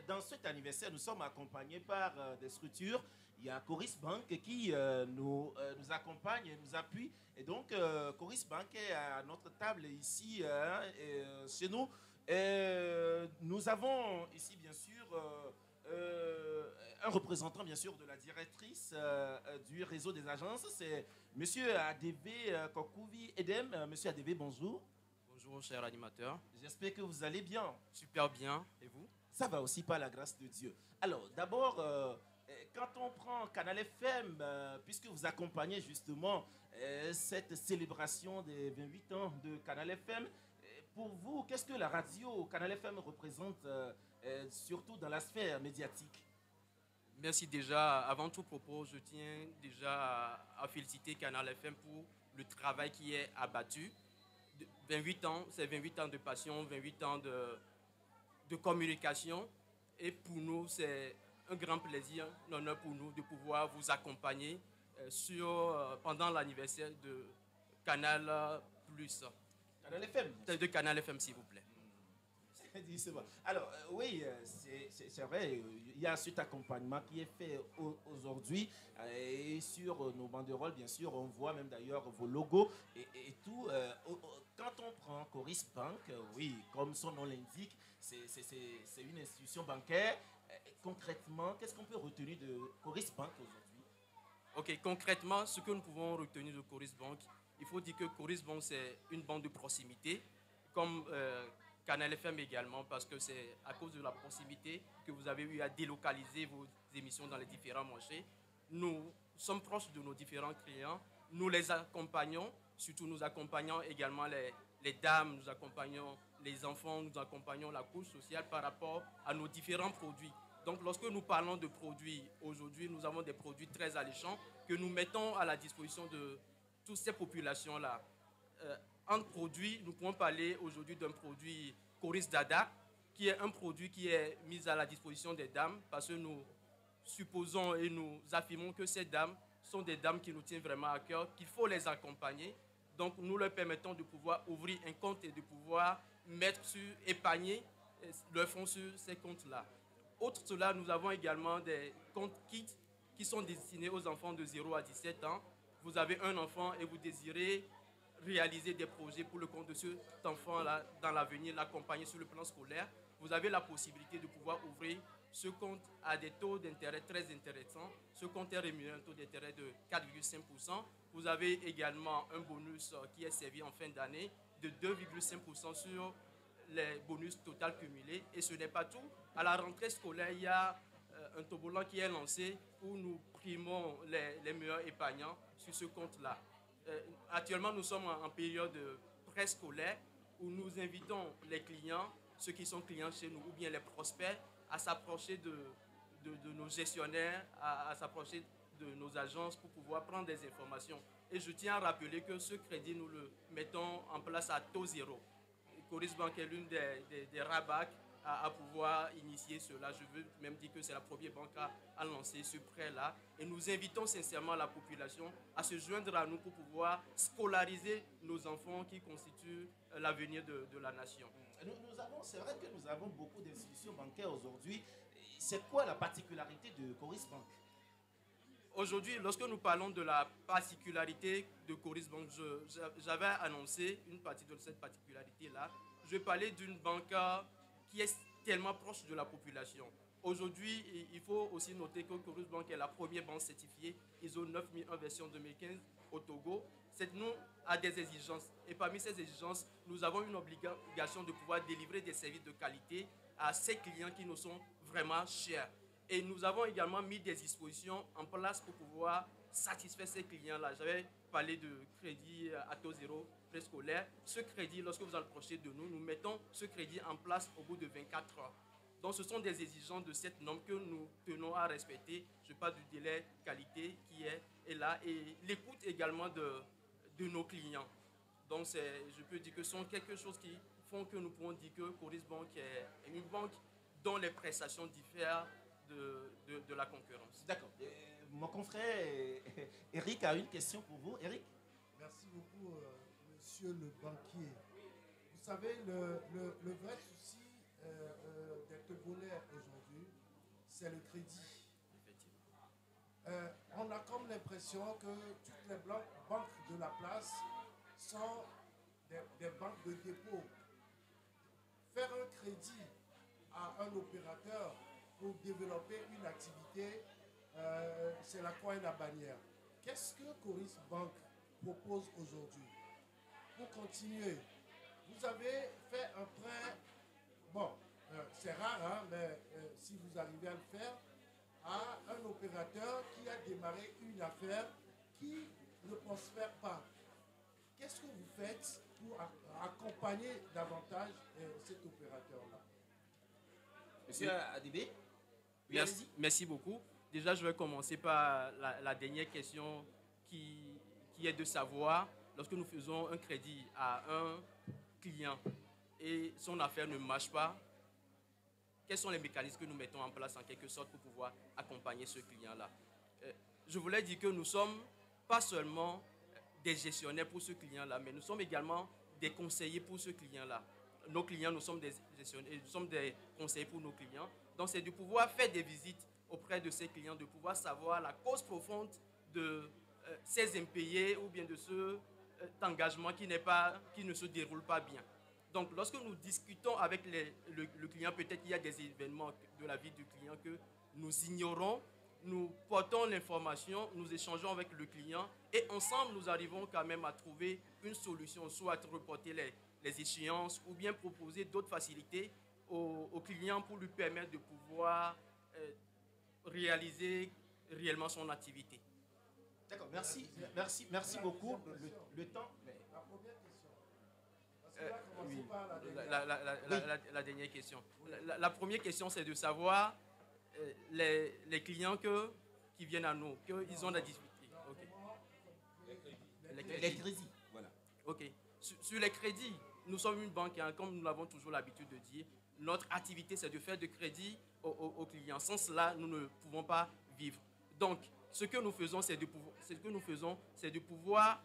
dans cet anniversaire, nous sommes accompagnés par des structures. Il y a Coris Bank qui nous accompagne et nous appuie. Et donc, Coris Bank est à notre table ici, chez nous. Nous avons ici, bien sûr, un représentant, bien sûr, de la directrice du réseau des agences. C'est M. Adeve Kokouvi Edem. M. Adeve, bonjour. Bonjour, cher animateur. J'espère que vous allez bien. Super bien. Et vous? Ça va aussi, par la grâce de Dieu. Alors, d'abord, quand on prend Canal FM, puisque vous accompagnez justement cette célébration des 28 ans de Canal FM, pour vous, qu'est-ce que la radio Canal FM représente, surtout dans la sphère médiatique? Merci déjà. Avant tout propos, je tiens déjà à féliciter Canal FM pour le travail qui est abattu. 28 ans, c'est 28 ans de passion, 28 ans de communication. Et pour nous, c'est un grand plaisir, un honneur pour nous de pouvoir vous accompagner pendant l'anniversaire de Canal Plus. Canal FM. De Canal FM, s'il vous plaît. Alors, oui, c'est vrai, il y a cet accompagnement qui est fait aujourd'hui. Et sur nos banderoles, bien sûr, on voit même d'ailleurs vos logos et tout. Quand on prend Coris Bank, oui, comme son nom l'indique, c'est une institution bancaire. Concrètement, qu'est-ce qu'on peut retenir de Coris Bank aujourd'hui? Ok, concrètement, ce que nous pouvons retenir de Coris Bank, il faut dire que Coris Bank, c'est une banque de proximité, comme Canal FM également, parce que c'est à cause de la proximité que vous avez eu à délocaliser vos émissions dans les différents marchés. Nous sommes proches de nos différents clients, nous les accompagnons, surtout nous accompagnons également les dames, nous accompagnons les enfants, nous accompagnons la couche sociale par rapport à nos différents produits. Donc lorsque nous parlons de produits, aujourd'hui nous avons des produits très alléchants que nous mettons à la disposition de toutes ces populations-là. En produit, nous pouvons parler aujourd'hui d'un produit Coris Dada, qui est un produit qui est mis à la disposition des dames, parce que nous supposons et nous affirmons que ces dames sont des dames qui nous tiennent vraiment à cœur, qu'il faut les accompagner. Donc nous leur permettons de pouvoir ouvrir un compte et de pouvoir épargner leur fonds sur ces comptes-là. Outre cela, nous avons également des comptes kits qui sont destinés aux enfants de 0 à 17 ans. Vous avez un enfant et vous désirez réaliser des projets pour le compte de cet enfant-là dans l'avenir, l'accompagner sur le plan scolaire. Vous avez la possibilité de pouvoir ouvrir ce compte à des taux d'intérêt très intéressants. Ce compte est rémunéré à un taux d'intérêt de 4,5%. Vous avez également un bonus qui est servi en fin d'année de 2,5% sur les bonus total cumulés. Et ce n'est pas tout. À la rentrée scolaire, il y a un toboggan qui est lancé où nous primons les meilleurs épargnants sur ce compte-là. Actuellement, nous sommes en période préscolaire où nous invitons les clients, ceux qui sont clients chez nous ou bien les prospects, à s'approcher de nos gestionnaires, à s'approcher de nos agences pour pouvoir prendre des informations. Et je tiens à rappeler que ce crédit, nous le mettons en place à taux zéro. Coris Bank est l'une des rares banques à pouvoir initier cela. Je veux même dire que c'est la première banque à lancer ce prêt-là. Et nous invitons sincèrement la population à se joindre à nous pour pouvoir scolariser nos enfants qui constituent l'avenir de la nation. C'est vrai que nous avons beaucoup d'institutions bancaires aujourd'hui. C'est quoi la particularité de Coris Bank? Aujourd'hui, lorsque nous parlons de la particularité de Coris Bank, j'avais annoncé une partie de cette particularité-là. Je parlais d'une banque qui est tellement proche de la population. Aujourd'hui, il faut aussi noter que Coris Bank est la première banque certifiée ISO 9001 version 2015 au Togo. Cette nous a des exigences. Et parmi ces exigences, nous avons une obligation de pouvoir délivrer des services de qualité à ces clients qui nous sont vraiment chers. Et nous avons également mis des dispositions en place pour pouvoir satisfaire ces clients-là. J'avais parlé de crédit à taux zéro préscolaire. Ce crédit, lorsque vous approchez de nous, nous mettons ce crédit en place au bout de 24 heures. Donc ce sont des exigences de cette norme que nous tenons à respecter. Je parle du délai qualité qui est là et l'écoute également de nos clients. Donc je peux dire que ce sont quelque chose qui font que nous pouvons dire que Coris Bank est une banque dont les prestations diffèrent de la concurrence. D'accord. Mon confrère Eric a une question pour vous. Eric? Merci beaucoup, monsieur le banquier. Vous savez, le vrai souci des Togolais aujourd'hui, c'est le crédit. On a comme l'impression que toutes les banques de la place sont des banques de dépôt. Faire un crédit à un opérateur pour développer une activité, c'est la croix et la bannière. Qu'est-ce que Coris Bank propose aujourd'hui pour continuer? Vous avez fait un prêt, bon, c'est rare, hein, mais si vous arrivez à le faire, à un opérateur qui a démarré une affaire qui ne prospère pas. Qu'est-ce que vous faites pour accompagner davantage cet opérateur-là? Monsieur Adébé? Oui, merci beaucoup. Déjà, je vais commencer par la dernière question qui est de savoir, lorsque nous faisons un crédit à un client et son affaire ne marche pas, quels sont les mécanismes que nous mettons en place en quelque sorte pour pouvoir accompagner ce client-là? Je voulais dire que nous ne sommes pas seulement des gestionnaires pour ce client-là, mais nous sommes également des conseillers pour ce client-là. Nos clients, nous sommes des gestionnaires, nous sommes des conseillers pour nos clients. Donc, c'est de pouvoir faire des visites auprès de ces clients, de pouvoir savoir la cause profonde de ces impayés ou bien de cet engagement qui ne se déroule pas bien. Donc, lorsque nous discutons avec le client, peut-être qu'il y a des événements de la vie du client que nous ignorons, nous portons l'information, nous échangeons avec le client et ensemble, nous arrivons quand même à trouver une solution, soit reporter les échéances ou bien proposer d'autres facilités au client pour lui permettre de pouvoir réaliser réellement son activité. D'accord, merci beaucoup. Le temps. La première question. La dernière question. La première question, c'est de savoir les clients qui viennent à nous, qu'ils ont des difficultés. Okay. Les crédits. Voilà. Ok. Sur les crédits, nous sommes une banque, hein, comme nous l'avons toujours l'habitude de dire. Notre activité, c'est de faire du crédit aux clients. Sans cela, nous ne pouvons pas vivre. Donc, ce que nous faisons, c'est de pouvoir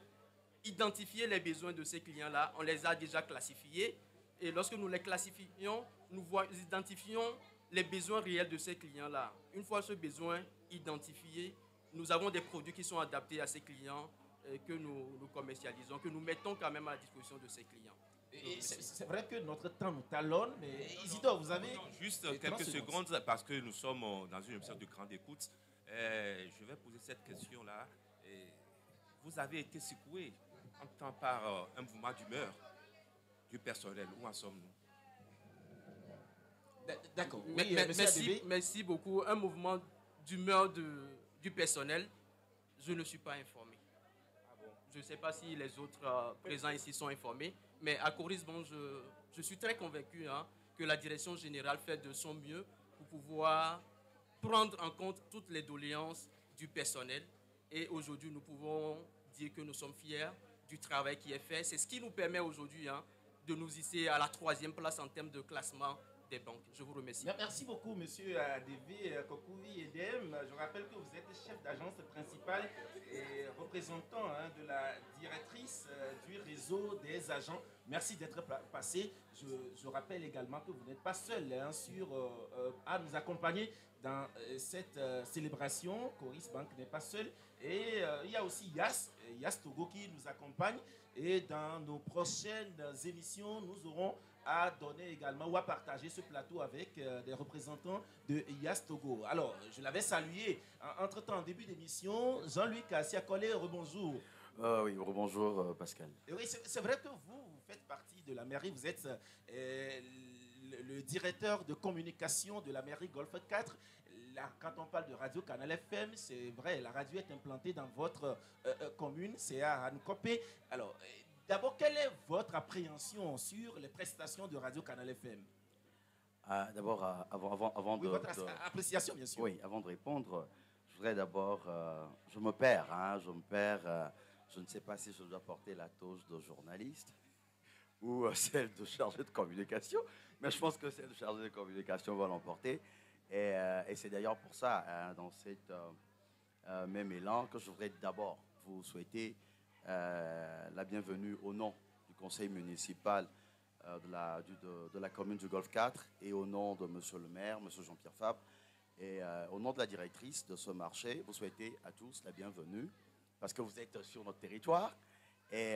identifier les besoins de ces clients-là. On les a déjà classifiés. Et lorsque nous les classifions, nous identifions les besoins réels de ces clients-là. Une fois ce besoin identifié, nous avons des produits qui sont adaptés à ces clients que nous commercialisons, que nous mettons quand même à la disposition de ces clients. C'est vrai que notre temps nous talonne, mais Isidore, vous avez... Juste quelques secondes, parce que nous sommes dans une émission de grande écoute. Je vais poser cette question-là. Vous avez été secoué en temps par un mouvement d'humeur du personnel. Où en sommes-nous? D'accord. Merci beaucoup. Un mouvement d'humeur du personnel, je ne suis pas informé. Je ne sais pas si les autres présents ici sont informés, mais à Coris Bank, je suis très convaincu que la direction générale fait de son mieux pour pouvoir prendre en compte toutes les doléances du personnel. Et aujourd'hui, nous pouvons dire que nous sommes fiers du travail qui est fait. C'est ce qui nous permet aujourd'hui de nous hisser à la 3e place en termes de classement des banques. Je vous remercie. Merci beaucoup, monsieur Adébé Kokoui Edem. Je rappelle que vous êtes chef d'agence principale et représentant de la directrice du réseau des agents. Merci d'être passé. Je rappelle également que vous n'êtes pas seul à nous accompagner dans cette célébration. Coris Bank n'est pas seul. Et il y a aussi Yas Togo qui nous accompagne. Et dans nos prochaines émissions, nous aurons à donner également ou à partager ce plateau avec des représentants de Yas Togo. Alors, je l'avais salué entre-temps en début d'émission. Jean-Louis Kassia-Collé, rebonjour. Oui, rebonjour Pascal. Et oui, c'est vrai que vous faites partie de la mairie, vous êtes le directeur de communication de la mairie Golfe 4. Là, quand on parle de Radio Canal FM, c'est vrai, la radio est implantée dans votre commune, c'est à Hankopé. Alors, d'abord, quelle est votre appréhension sur les prestations de Radio Canal FM? D'abord, avant Oui, de, votre de- appréciation, bien sûr. oui, avant de répondre, je voudrais d'abord, je me perds, je ne sais pas si je dois porter la toge de journaliste ou celle de chargé de communication, mais je pense que celle de chargé de communication va l'emporter. Et c'est d'ailleurs pour ça, dans cette même élan, que je voudrais d'abord vous souhaiter la bienvenue au nom du conseil municipal de la commune du Golfe 4 et au nom de monsieur le maire, monsieur Jean-Pierre Fabre, et au nom de la directrice de ce marché, vous souhaitez à tous la bienvenue parce que vous êtes sur notre territoire. Et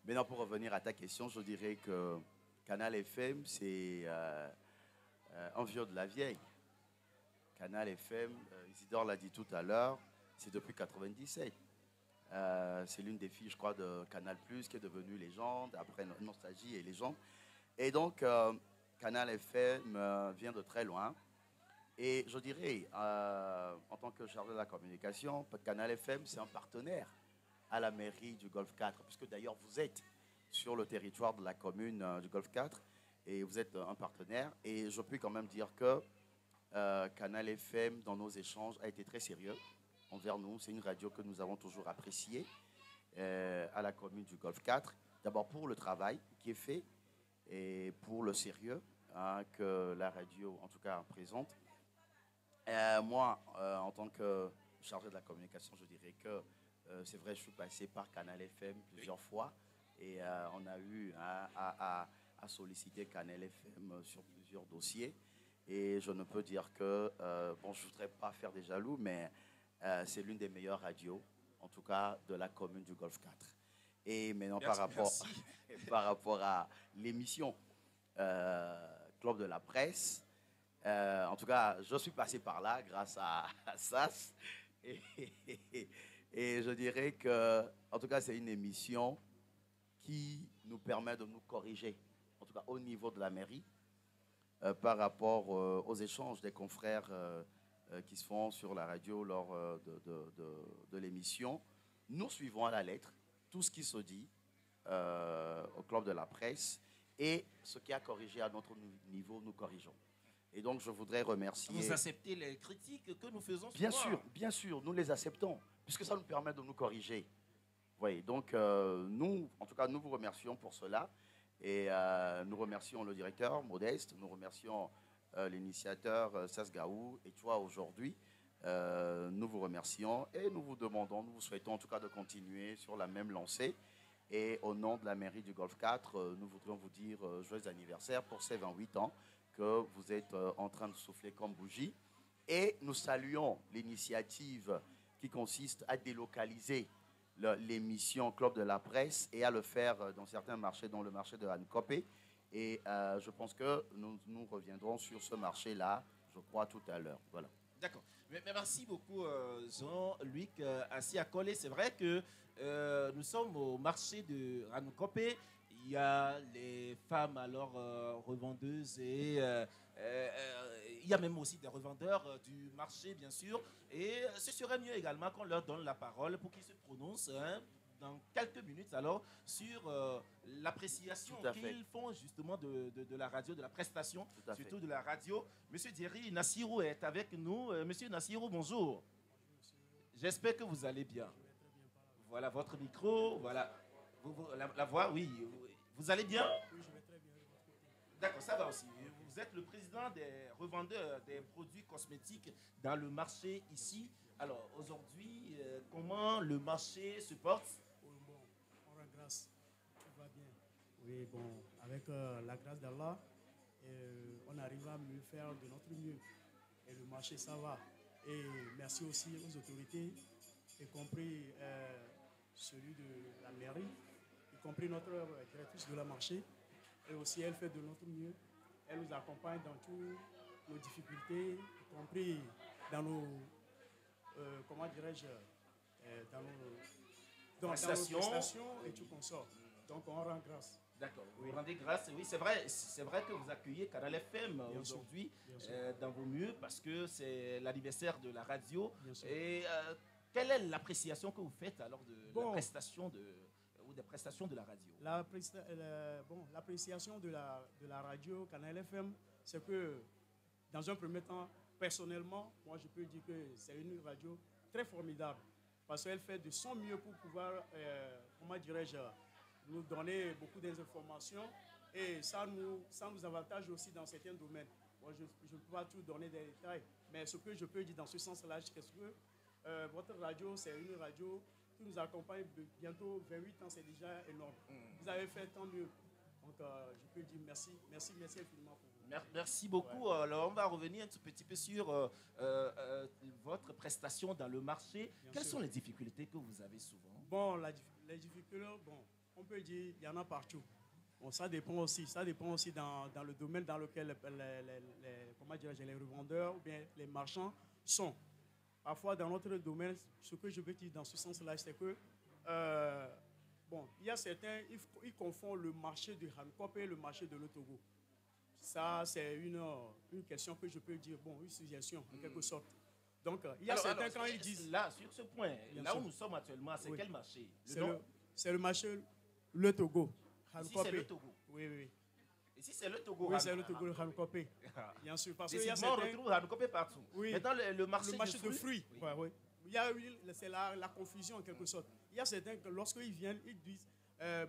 maintenant, pour revenir à ta question, je dirais que Canal FM, c'est un vieux de la vieille. Canal FM, Isidore l'a dit tout à l'heure, c'est depuis 97. C'est l'une des filles, je crois, de Canal+, qui est devenue légende, après Nostalgie et légende. Et donc, Canal FM vient de très loin. Et je dirais, en tant que chargé de la communication, Canal FM, c'est un partenaire à la mairie du Golfe 4, puisque d'ailleurs, vous êtes sur le territoire de la commune du Golfe 4, et vous êtes un partenaire. Et je peux quand même dire que Canal FM, dans nos échanges, a été très sérieux envers nous. C'est une radio que nous avons toujours appréciée à la commune du Golfe 4. D'abord pour le travail qui est fait et pour le sérieux que la radio, en tout cas, présente. Moi, en tant que chargé de la communication, je dirais que c'est vrai, je suis passé par Canal FM plusieurs fois et on a eu à solliciter Canal FM sur plusieurs dossiers. Et je ne peux dire que, bon, je ne voudrais pas faire des jaloux, mais c'est l'une des meilleures radios, en tout cas de la commune du Golfe 4. Et maintenant, par rapport à l'émission Club de la Presse, en tout cas, je suis passé par là grâce à SAS. Et je dirais que, en tout cas, c'est une émission qui nous permet de nous corriger, en tout cas au niveau de la mairie, par rapport aux échanges des confrères qui se font sur la radio lors de l'émission. Nous suivons à la lettre tout ce qui se dit au Club de la Presse et ce qui a corrigé à notre niveau, nous corrigeons. Et donc, je voudrais remercier... Vous acceptez les critiques que nous faisons Bien sûr, nous les acceptons, puisque ça nous permet de nous corriger. Oui, donc, nous, en tout cas, nous vous remercions pour cela. Et nous remercions le directeur, Modeste, nous remercions l'initiateur, Sasgaou, et toi aujourd'hui. Nous vous remercions et nous vous demandons, nous vous souhaitons en tout cas de continuer sur la même lancée. Et au nom de la mairie du Golfe 4, nous voudrions vous dire joyeux anniversaire pour ces 28 ans que vous êtes en train de souffler comme bougie. Et nous saluons l'initiative qui consiste à délocaliser l'émission Club de la Presse et à le faire dans certains marchés, dont le marché de Hankopé. Et je pense que nous reviendrons sur ce marché-là, je crois, tout à l'heure. Voilà. D'accord. Mais merci beaucoup, Jean-Luc Assi-Akole. C'est vrai que nous sommes au marché de Hankopé. Il y a les femmes alors revendeuses et il y a même aussi des revendeurs du marché, bien sûr. Et ce serait mieux également qu'on leur donne la parole pour qu'ils se prononcent dans quelques minutes alors sur l'appréciation qu'ils font justement de la radio, de la prestation, surtout de la radio. Monsieur Thierry Nassirou est avec nous. Monsieur Nassirou, bonjour. J'espère que vous allez bien. Voilà votre micro, voilà. La voix, oui. Vous allez bien? Oui, je vais très bien. D'accord, ça va aussi. Vous êtes le président des revendeurs des produits cosmétiques dans le marché ici. Alors, aujourd'hui, comment le marché se porte? Bon, on rend grâce. Tout va bien. Oui, bon, avec la grâce d'Allah, on arrive à mieux faire de notre mieux. Et le marché, ça va. Et merci aussi aux autorités, y compris celui de la mairie, y compris notre directrice de la marché. Et aussi, elle fait de notre mieux. Elle nous accompagne dans toutes nos difficultés, y compris dans nos, comment dirais-je, dans nos prestations et tout qu'on sort. Donc, on rend grâce. D'accord, vous rendez grâce. Oui, c'est vrai que vous accueillez Canal FM aujourd'hui dans vos mieux parce que c'est l'anniversaire de la radio. Et quelle est l'appréciation que vous faites alors de la prestation ou des prestations de la radio? L'appréciation de la radio Canal FM, c'est que, dans un premier temps, personnellement, moi je peux dire que c'est une radio très formidable parce qu'elle fait de son mieux pour pouvoir, comment dirais-je, nous donner beaucoup d'informations et ça nous avantage aussi dans certains domaines. Moi, je ne peux pas tout donner des détails, mais ce que je peux dire dans ce sens-là, c'est que votre radio, c'est une radio qui nous accompagne bientôt 28 ans, c'est déjà énorme. Vous avez fait tant mieux. Donc, je peux dire merci infiniment pour vous. Merci beaucoup. Ouais. Alors, on va revenir un tout petit peu sur votre prestation dans le marché. Quelles sont les difficultés que vous avez souvent? Bon, les difficultés, bon, on peut dire il y en a partout. Bon, ça dépend aussi dans le domaine dans lequel les revendeurs ou bien les marchands sont. Parfois, dans notre domaine, ce que je veux dire dans ce sens-là, c'est que bon, il y a certains, ils confondent le marché de Hancock et le marché de l'Otogo. Ça, c'est une question que je peux dire, bon, une suggestion en quelque sorte. Donc, il y a certains quand ils disent... Là, sur ce point, là sûr. où nous sommes actuellement, c'est quel marché? C'est le marché le Togo. Ici, c'est le Togo. Oui. Ici, c'est le Togo. Oui, c'est le Togo, le Hancock. Bien sûr. Parce qu'il y a on retrouve Hancock partout. Oui. Maintenant, le marché de fruits. Oui. Il y a c'est la confusion en quelque sorte. Il y a certains que lorsqu'ils viennent, ils disent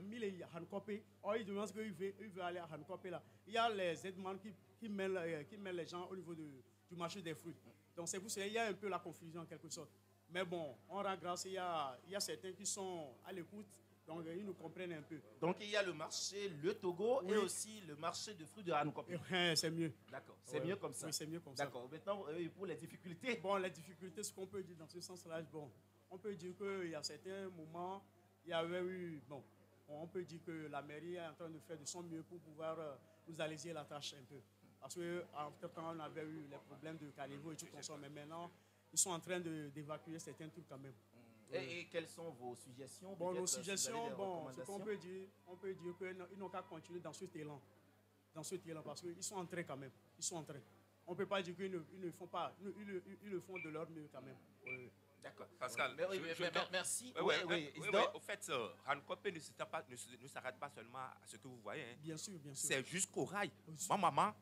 Mille Hancock, ils demandent qu'ils veulent aller à Hancock là. Il y a les aides-man qui mêlent les gens au niveau du marché des fruits. Donc c'est pour ça qu'il y a un peu la confusion en quelque sorte. Mais bon, on rend grâce, il y a certains qui sont à l'écoute, donc ils nous comprennent un peu. Donc il y a le marché le Togo et aussi le marché de fruits de Hancock. C'est mieux. D'accord, c'est mieux comme ça. Oui, c'est mieux comme ça. D'accord, maintenant pour les difficultés. Bon, les difficultés, ce qu'on peut dire dans ce sens-là, bon, on peut dire qu'il y a certains moments, il y avait eu, bon, on peut dire que la mairie est en train de faire de son mieux pour pouvoir nous alléger la tâche un peu. Parce qu'en on avait eu les problèmes de caniveau et tout comme ça, mais maintenant, ils sont en train d'évacuer certains trucs quand même. Et quelles sont vos suggestions? Bon, nos suggestions, bon, ce qu'on peut dire qu'ils n'ont qu'à continuer dans cet élan. Parce qu'ils sont en train quand même. Ils sont en train. On ne peut pas dire qu'ils ne font pas. Ils le font de leur mieux quand même. Oui. D'accord. Pascal, merci. Oui. Au fait, Hancock ne s'arrête pas seulement à ce que vous voyez. Hein. Bien sûr. C'est jusqu'au rail. Ma maman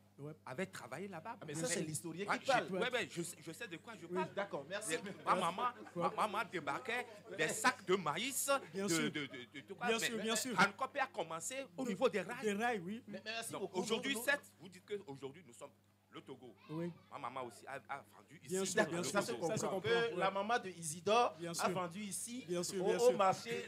avait travaillé là-bas. Mais ça, c'est l'historien qui parle. Oui, je sais de quoi je parle. D'accord, merci. Ma maman débarquait des sacs de maïs. Bien sûr. Hancock a commencé au niveau des rails. Des rails, oui. Mais merci beaucoup. Aujourd'hui, vous dites qu'aujourd'hui, nous sommes le Togo. Oui. Ma maman aussi a vendu ici. Bien sûr. Ça se comprend. La maman de Isidore a vendu ici au marché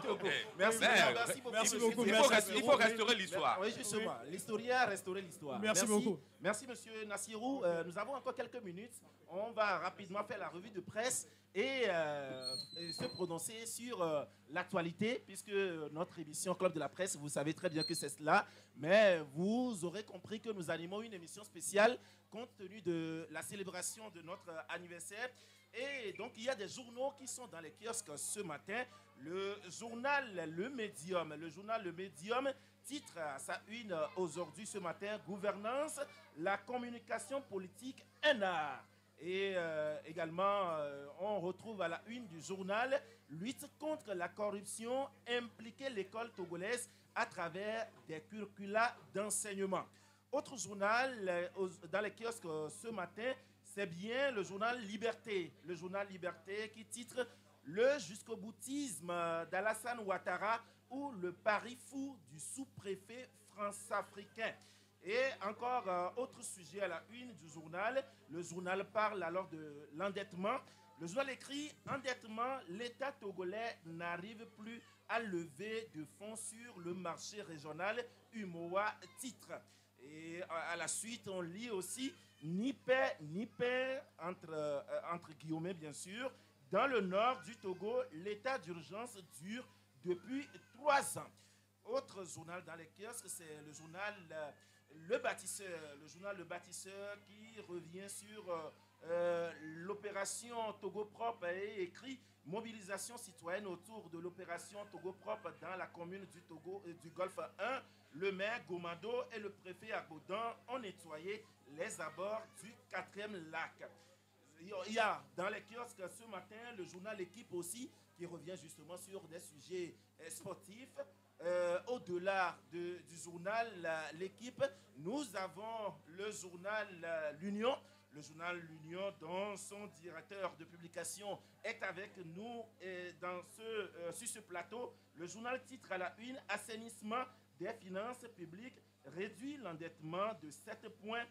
Togo. Merci beaucoup. Il faut restaurer l'histoire. Oui, justement. L'historien a restauré l'histoire. Merci beaucoup. Merci, monsieur Nassirou. Nous avons encore quelques minutes. On va rapidement faire la revue de presse et se prononcer sur l'actualité, puisque notre émission Club de la Presse, vous savez très bien que c'est cela, mais vous aurez compris que nous animons une émission spéciale compte tenu de la célébration de notre anniversaire. Et donc, il y a des journaux qui sont dans les kiosques ce matin. Le journal Le Médium titre à sa une aujourd'hui ce matin « Gouvernance, la communication politique, un art ». Et également, on retrouve à la une du journal « Lutte contre la corruption, impliquer l'école togolaise à travers des curricula d'enseignement ». Autre journal dans les kiosques ce matin, c'est bien le journal Liberté. Le journal Liberté qui titre « Le jusqu'au boutisme d'Alassane Ouattara ou le pari fou du sous-préfet france-africain ». Et encore autre sujet à la une du journal. Le journal parle alors de l'endettement. Le journal écrit « Endettement, l'État togolais n'arrive plus à lever de fonds sur le marché régional ». UMOA titre. Et à la suite, on lit aussi « Ni paix, entre guillemets bien sûr. Dans le nord du Togo, l'état d'urgence dure depuis 3 ans ». Autre journal dans les kiosques, c'est le journal Le Bâtisseur. Le journal Le Bâtisseur qui revient sur l'opération Togo Propre et écrit « Mobilisation citoyenne autour de l'opération Togo Propre dans la commune du Togo du Golfe 1. Le maire Gomado et le préfet Agodan ont nettoyé les abords du 4e lac ». Il y a dans les kiosques ce matin le journal Équipe aussi qui revient justement sur des sujets sportifs. Au-delà du journal L'équipe, nous avons le journal L'Union. Le journal L'Union, dont son directeur de publication est avec nous sur ce plateau. Le journal titre à la une: Assainissement des finances publiques réduit l'endettement de 7 points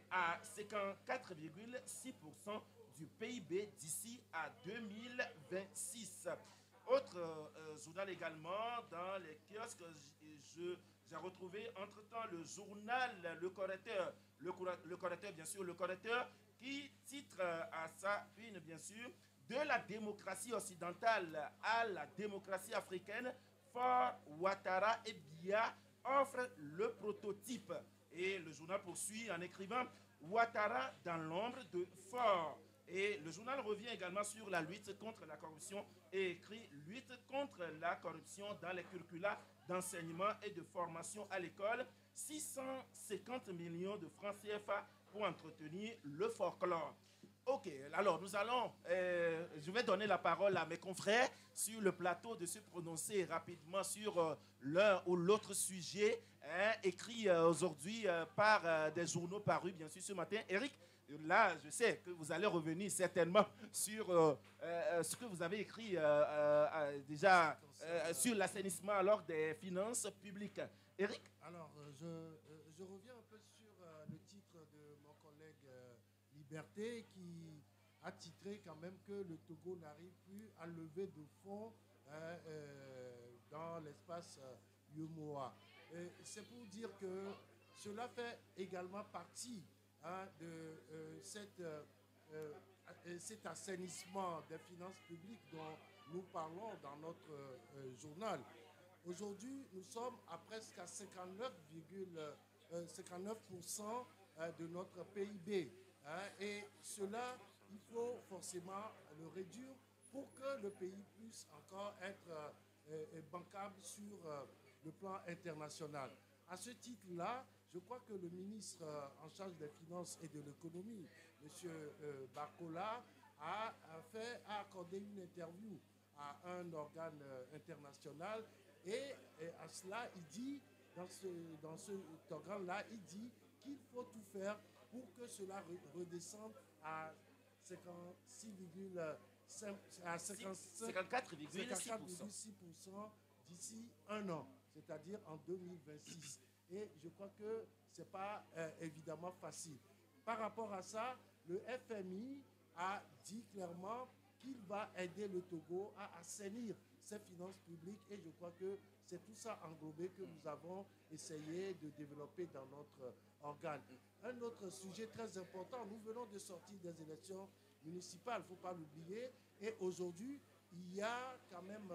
à 54,6% du PIB d'ici à 2026. Autre journal également dans les kiosques, j'ai retrouvé entre-temps le journal Le Correcteur. Le Correcteur, bien sûr, Le Correcteur qui titre à sa une, bien sûr, de la démocratie occidentale à la démocratie africaine, Faure, Ouattara et Biya offrent le prototype. Et le journal poursuit en écrivant Ouattara dans l'ombre de Faure. Et le journal revient également sur la lutte contre la corruption et écrit lutte contre la corruption dans les curricula d'enseignement et de formation à l'école. 650 millions de francs CFA pour entretenir le folklore. Ok, alors nous allons, je vais donner la parole à mes confrères sur le plateau de se prononcer rapidement sur l'un ou l'autre sujet écrit aujourd'hui par des journaux parus bien sûr ce matin. Eric, là je sais que vous allez revenir certainement sur ce que vous avez écrit déjà sur l'assainissement alors des finances publiques. Eric? Alors je reviens un peu sur le titre de mon collègue Liberté qui a titré quand même que le Togo n'arrive plus à lever de fonds dans l'espace UEMOA. C'est pour dire que cela fait également partie de cet assainissement des finances publiques dont nous parlons dans notre journal. Aujourd'hui, nous sommes à presque à 59% de notre PIB. Et cela, il faut forcément le réduire pour que le pays puisse encore être bancable sur le plan international. À ce titre-là, je crois que le ministre en charge des Finances et de l'Économie, M. Bakola, a accordé une interview à un organe international et à cela, il dit, dans cet organe-là, il dit qu'il faut tout faire pour que cela redescende à 54,6% d'ici un an, c'est-à-dire en 2026. Et je crois que ce n'est pas évidemment facile. Par rapport à ça, le FMI a dit clairement qu'il va aider le Togo à assainir ses finances publiques et je crois que c'est tout ça englobé que nous avons essayé de développer dans notre organe. Un autre sujet très important, nous venons de sortir des élections municipales, il ne faut pas l'oublier, et aujourd'hui, il y a quand même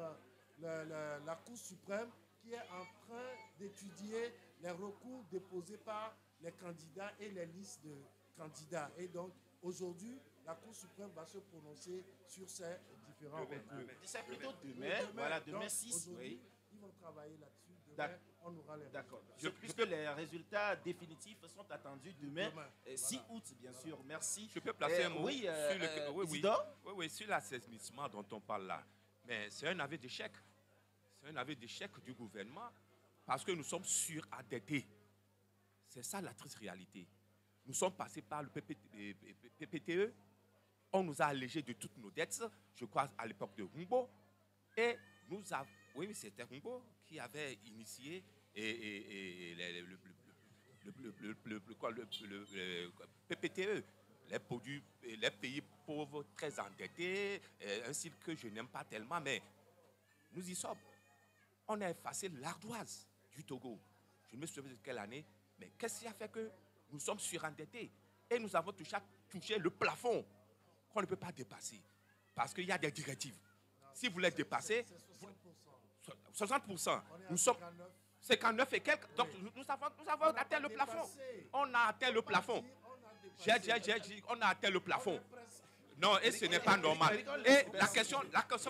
la Cour suprême qui est en train d'étudier les recours déposés par les candidats et les listes de candidats. Et donc, aujourd'hui, la Cour suprême va se prononcer sur ces différents recours. C'est plutôt demain, voilà, demain 6. Oui. Ils vont travailler là-dessus. Demain, on aura les D'accord. Puisque les résultats définitifs sont attendus demain 6 août, bien sûr. Merci. Je peux placer un mot sur sur l'assainissement dont on parle là. Mais c'est un aveu d'échec. C'est un aveu d'échec du gouvernement parce que nous sommes surendettés. C'est ça la triste réalité. Nous sommes passés par le PPTE. On nous a allégé de toutes nos dettes, je crois, à l'époque de Humbo. Et nous avons... Oui, c'était Humbo qui avait initié le PPTE, les pays pauvres très endettés, ainsi que je n'aime pas tellement, mais nous y sommes. On a effacé l'ardoise du Togo. Je ne me souviens de quelle année, mais qu'est-ce qui a fait que nous sommes surendettés et nous avons touché le plafond qu'on ne peut pas dépasser parce qu'il y a des directives. Si vous les dépassez, 60%. Nous sommes 59 et quelques. Donc nous avons atteint le plafond. On a atteint le plafond. On a atteint le plafond. Non, et ce n'est pas normal. Et la question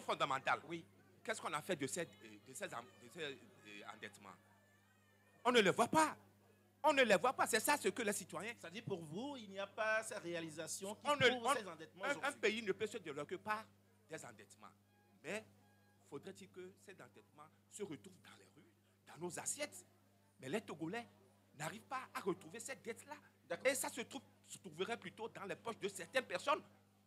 fondamentale, oui, qu'est-ce qu'on a fait de ces endettements? On ne les voit pas. On ne les voit pas. C'est ça ce que les citoyens... C'est-à-dire pour vous, il n'y a pas ces réalisations qui prouvent ces endettements. Un pays ne peut se développer par des endettements. Mais faudrait-il que cet endettement se retrouve dans les rues, dans nos assiettes? Mais les Togolais n'arrivent pas à retrouver cette dette-là. Et ça se trouverait plutôt dans les poches de certaines personnes.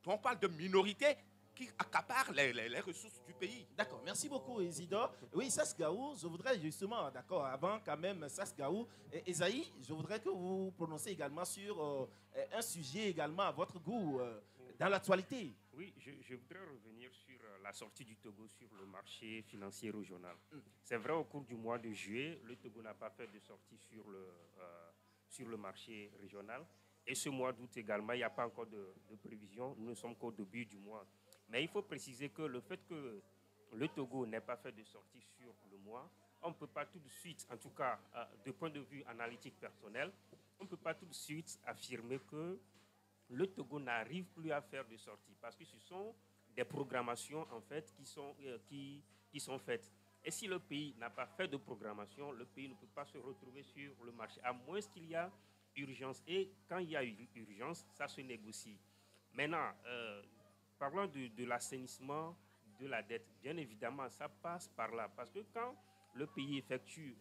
On parle de minorités qui accaparent les ressources du pays. D'accord, merci beaucoup Isidore. Oui, Sasgaou, je voudrais justement, d'accord, avant quand même Sasgaou, Esaïe, je voudrais que vous vous prononciez également sur un sujet également à votre goût dans l'actualité. Oui, je voudrais revenir sur la sortie du Togo sur le marché financier régional. C'est vrai, au cours du mois de juillet, le Togo n'a pas fait de sortie sur le marché régional. Et ce mois d'août également, il n'y a pas encore de prévision. Nous ne sommes qu'au début du mois. Mais il faut préciser que le fait que le Togo n'ait pas fait de sortie sur le mois, on ne peut pas tout de suite, en tout cas, de point de vue analytique personnel, on ne peut pas tout de suite affirmer que le Togo n'arrive plus à faire de sortie parce que ce sont des programmations en fait qui sont faites. Et si le pays n'a pas fait de programmation, le pays ne peut pas se retrouver sur le marché, à moins qu'il y a urgence. Et quand il y a urgence, ça se négocie. Maintenant, parlons de l'assainissement de la dette. Bien évidemment, ça passe par là. Parce que quand le pays effectue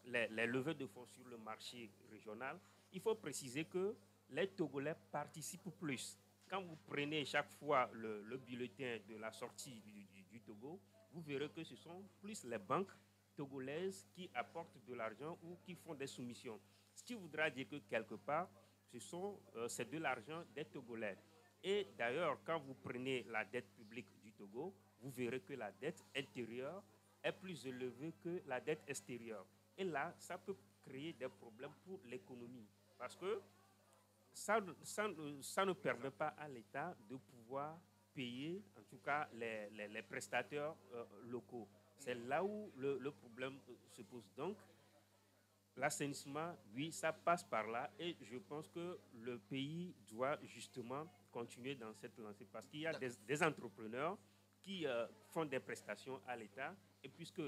les levées de fonds sur le marché régional, il faut préciser que les Togolais participent plus. Quand vous prenez chaque fois le bulletin de la sortie du Togo, vous verrez que ce sont plus les banques togolaises qui apportent de l'argent ou qui font des soumissions. Ce qui voudra dire que quelque part, c'est de l'argent des Togolais. Et d'ailleurs, quand vous prenez la dette publique du Togo, vous verrez que la dette intérieure est plus élevée que la dette extérieure. Et là, ça peut créer des problèmes pour l'économie. Parce que ça ne permet pas à l'État de pouvoir payer, en tout cas, les prestataires locaux. C'est là où le problème se pose. Donc, l'assainissement, oui, ça passe par là. Et je pense que le pays doit justement continuer dans cette lancée. Parce qu'il y a des entrepreneurs qui font des prestations à l'État. Et puisque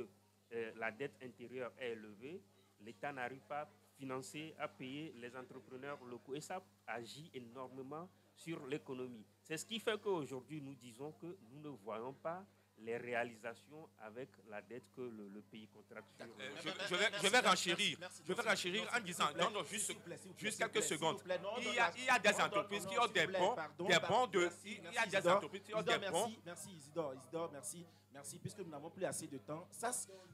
la dette intérieure est élevée, l'État n'arrive pas à financer, à payer les entrepreneurs locaux. Et ça agit énormément sur l'économie. C'est ce qui fait qu'aujourd'hui, nous disons que nous ne voyons pas les réalisations avec la dette que le pays contracte. Je vais renchérir en disant, non, juste quelques secondes. Il y a des entreprises qui ont des bons, il y a des entreprises qui ont des bons. Merci Isidore, merci, puisque nous n'avons plus assez de temps.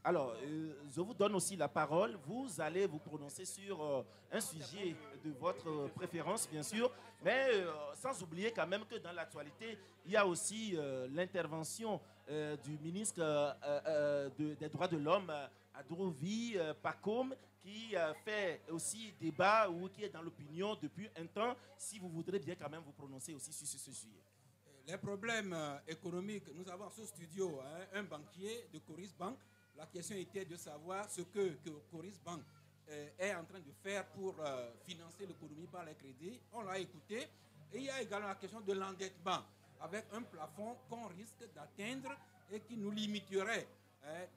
Alors, je vous donne aussi la parole. Vous allez vous prononcer sur un sujet de votre préférence, bien sûr, mais sans oublier quand même que dans l'actualité, il y a aussi l'intervention du ministre des droits de l'homme, Adrovi Pacôme, qui fait aussi débat ou qui est dans l'opinion depuis un temps. Si vous voudrez bien quand même vous prononcer aussi sur ce sujet. Les problèmes économiques, nous avons ce studio un banquier de Coris Bank. La question était de savoir ce que Coris Bank est en train de faire pour financer l'économie par les crédits. On l'a écouté. Et il y a également la question de l'endettement, avec un plafond qu'on risque d'atteindre et qui nous limiterait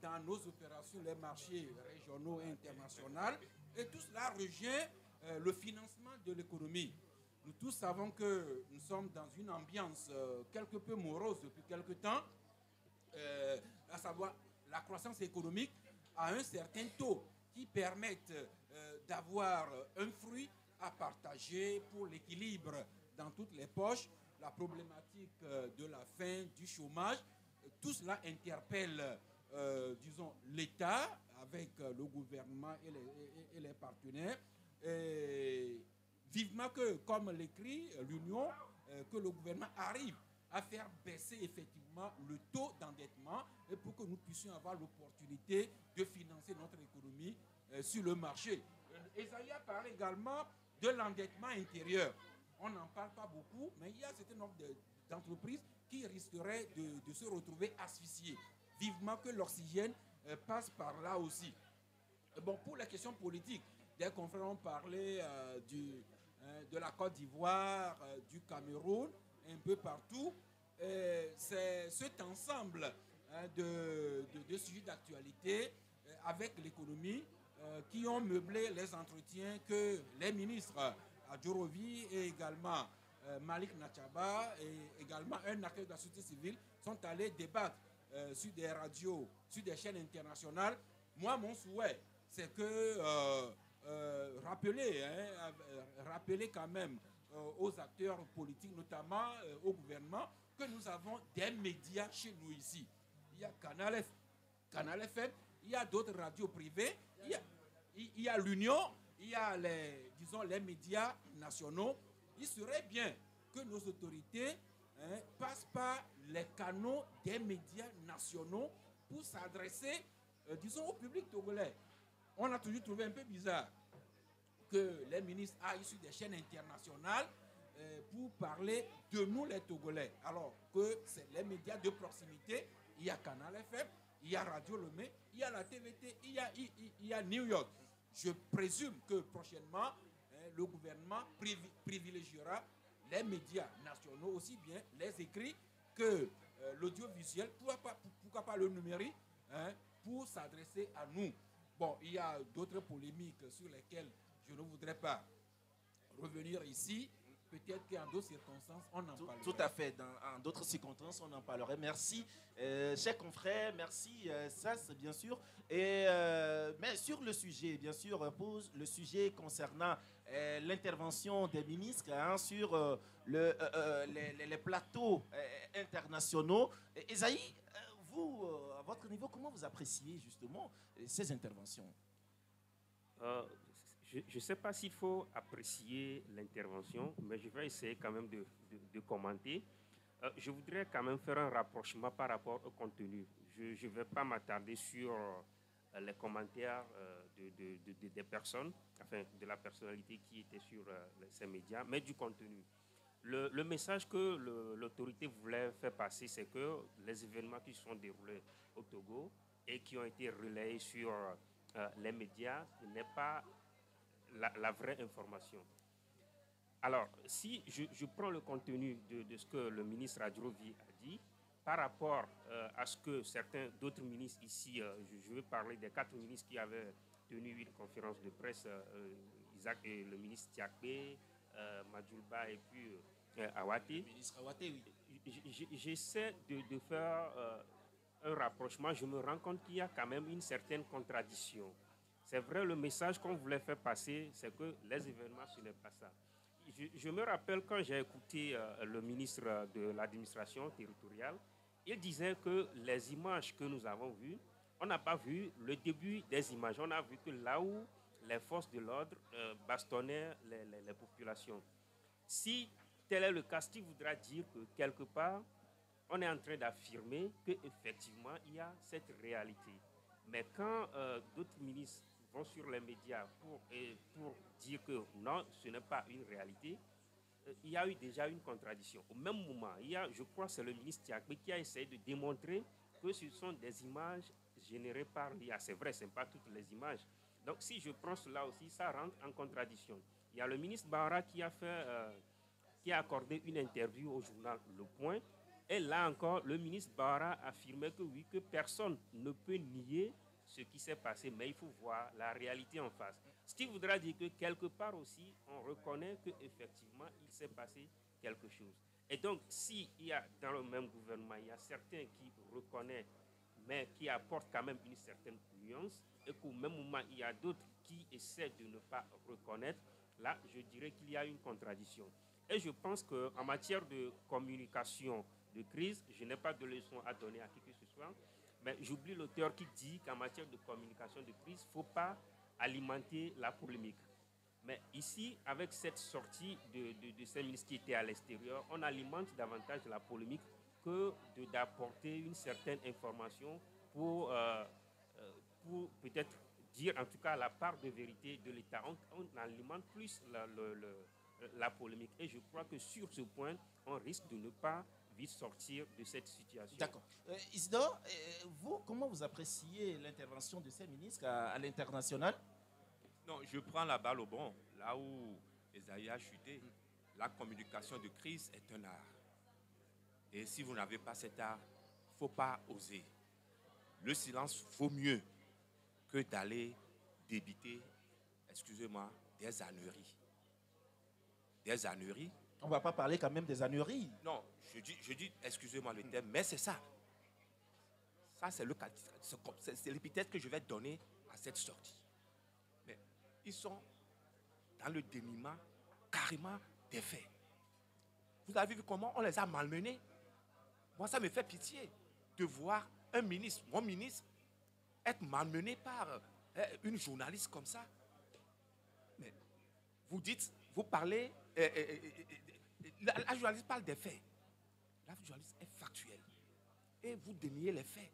dans nos opérations, les marchés régionaux et internationaux. Et tout cela revient le financement de l'économie. Nous tous savons que nous sommes dans une ambiance quelque peu morose depuis quelque temps, à savoir la croissance économique à un certain taux qui permettent d'avoir un fruit à partager pour l'équilibre dans toutes les poches, la problématique de la faim, du chômage. Tout cela interpelle, disons, l'État avec le gouvernement et les partenaires. Et vivement que, comme l'écrit l'Union, que le gouvernement arrive à faire baisser effectivement le taux d'endettement et pour que nous puissions avoir l'opportunité de financer notre économie sur le marché. Esaïe a parlé également de l'endettement intérieur. On n'en parle pas beaucoup, mais il y a un certain nombre d'entreprises qui risqueraient de se retrouver asphyxiées. Vivement que l'oxygène passe par là aussi. Bon, pour la question politique, des confrères ont parlé de la Côte d'Ivoire, du Cameroun, un peu partout. C'est cet ensemble de sujets d'actualité avec l'économie qui ont meublé les entretiens que les ministres Adjorovi et également Malik Nachaba et également un acteur de la société civile sont allés débattre sur des radios, sur des chaînes internationales. Moi, mon souhait, c'est que rappeler quand même aux acteurs politiques, notamment au gouvernement, que nous avons des médias chez nous ici. Il y a Canal FM, il y a d'autres radios privées, il y a l'Union, il y a les médias nationaux. Il serait bien que nos autorités passent par les canaux des médias nationaux pour s'adresser, au public togolais. On a toujours trouvé un peu bizarre que les ministres aillent sur des chaînes internationales pour parler de nous les Togolais. Alors que c'est les médias de proximité. Il y a Canal FM, il y a Radio Lomé, il y a la TVT, il y a New York. Je présume que prochainement, le gouvernement privilégiera les médias nationaux, aussi bien les écrits que l'audiovisuel, pourquoi pas le numérique, pour s'adresser à nous. Bon, il y a d'autres polémiques sur lesquelles je ne voudrais pas revenir ici. Peut-être qu'en d'autres circonstances, on en parlerait. Tout à fait. En d'autres circonstances, on en parlerait. Merci, chers confrères. Merci, Sass, bien sûr. Mais sur le sujet, bien sûr, pose le sujet concernant l'intervention des ministres sur les plateaux internationaux. Esaïe, vous, à votre niveau, comment vous appréciez justement ces interventions? Je ne sais pas s'il faut apprécier l'intervention, mais je vais essayer quand même de commenter. Je voudrais quand même faire un rapprochement par rapport au contenu. Je ne vais pas m'attarder sur les commentaires des personnes, enfin de la personnalité qui était sur ces médias, mais du contenu. Le message que l'autorité voulait faire passer, c'est que les événements qui se sont déroulés au Togo et qui ont été relayés sur les médias n'est pas la vraie information. Alors, si je prends le contenu de ce que le ministre Adjovi a dit, par rapport à ce que certains d'autres ministres ici, je vais parler des 4 ministres qui avaient tenu une conférence de presse, Isaac et le ministre Tiakbe, Madjoulba et puis Awate. Le ministre Awate, oui. J'essaie de faire un rapprochement. Je me rends compte qu'il y a quand même une certaine contradiction. C'est vrai, le message qu'on voulait faire passer, c'est que les événements, ce n'est pas ça. Je me rappelle quand j'ai écouté le ministre de l'administration territoriale, il disait que les images que nous avons vues, on n'a pas vu le début des images. On a vu que là où les forces de l'ordre bastonnaient les populations. Si tel est le cas, ce qui voudra dire que quelque part, on est en train d'affirmer qu'effectivement, il y a cette réalité. Mais quand d'autres ministres vont sur les médias pour dire que non, ce n'est pas une réalité, il y a eu déjà une contradiction. Au même moment, je crois que c'est le ministre Tiakbe qui a essayé de démontrer que ce sont des images générées par l'IA. C'est vrai, ce n'est pas toutes les images. Donc si je prends cela aussi, ça rentre en contradiction. Il y a le ministre Bahara qui a accordé une interview au journal Le Point. Et là encore, le ministre Bahara affirmait que oui, que personne ne peut nier ce qui s'est passé, mais il faut voir la réalité en face. Ce qui voudra dire que quelque part aussi, on reconnaît qu'effectivement, il s'est passé quelque chose. Et donc, s'il y a dans le même gouvernement, il y a certains qui reconnaissent, mais qui apportent quand même une certaine nuance, et qu'au même moment, il y a d'autres qui essaient de ne pas reconnaître, là, je dirais qu'il y a une contradiction. Et je pense qu'en matière de communication de crise, je n'ai pas de leçon à donner à qui que ce soit, mais j'oublie l'auteur qui dit qu'en matière de communication de crise, il ne faut pas alimenter la polémique. Mais ici, avec cette sortie de ces ministres qui étaient à l'extérieur, on alimente davantage la polémique que d'apporter une certaine information pour peut-être dire en tout cas la part de vérité de l'État. On alimente plus la polémique. Et je crois que sur ce point, on risque de ne pas vite sortir de cette situation. D'accord. Isidore, vous, comment vous appréciez l'intervention de ces ministres à l'international? Non, je prends la balle au bon. Là où Esaïe a chuté, la communication de crise est un art. Et si vous n'avez pas cet art, il ne faut pas oser. Le silence vaut mieux que d'aller débiter, excusez-moi, des âneries. Des âneries On ne va pas parler quand même des âneries. Non, je dis excusez-moi le terme, mais c'est ça. Ça, c'est l'épithète que je vais donner à cette sortie. Mais ils sont dans le déniement carrément des faits. Vous avez vu comment on les a malmenés? Moi, ça me fait pitié de voir un ministre, mon ministre, être malmené par une journaliste comme ça. Mais vous dites, vous parlez, la journaliste parle des faits. La journaliste est factuelle. Et vous déniez les faits.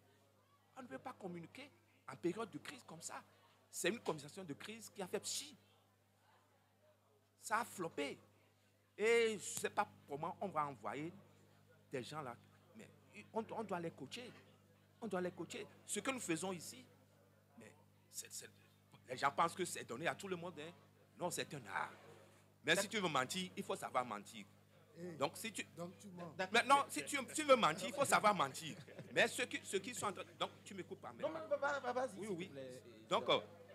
On ne peut pas communiquer en période de crise comme ça. C'est une communication de crise qui a fait pchi. Ça a floppé. Et je ne sais pas comment on va envoyer des gens là. Mais on doit les coacher. On doit les coacher. Ce que nous faisons ici, mais les gens pensent que c'est donné à tout le monde. Hein. Non, c'est un art. Mais si tu veux mentir, il faut savoir mentir. Donc, si tu mens. Maintenant, si tu veux mentir, il faut savoir mentir. Mais ceux qui sont en train... Donc, tu ne m'écoutes pas. Non, vas-y. Oui, oui. Donc,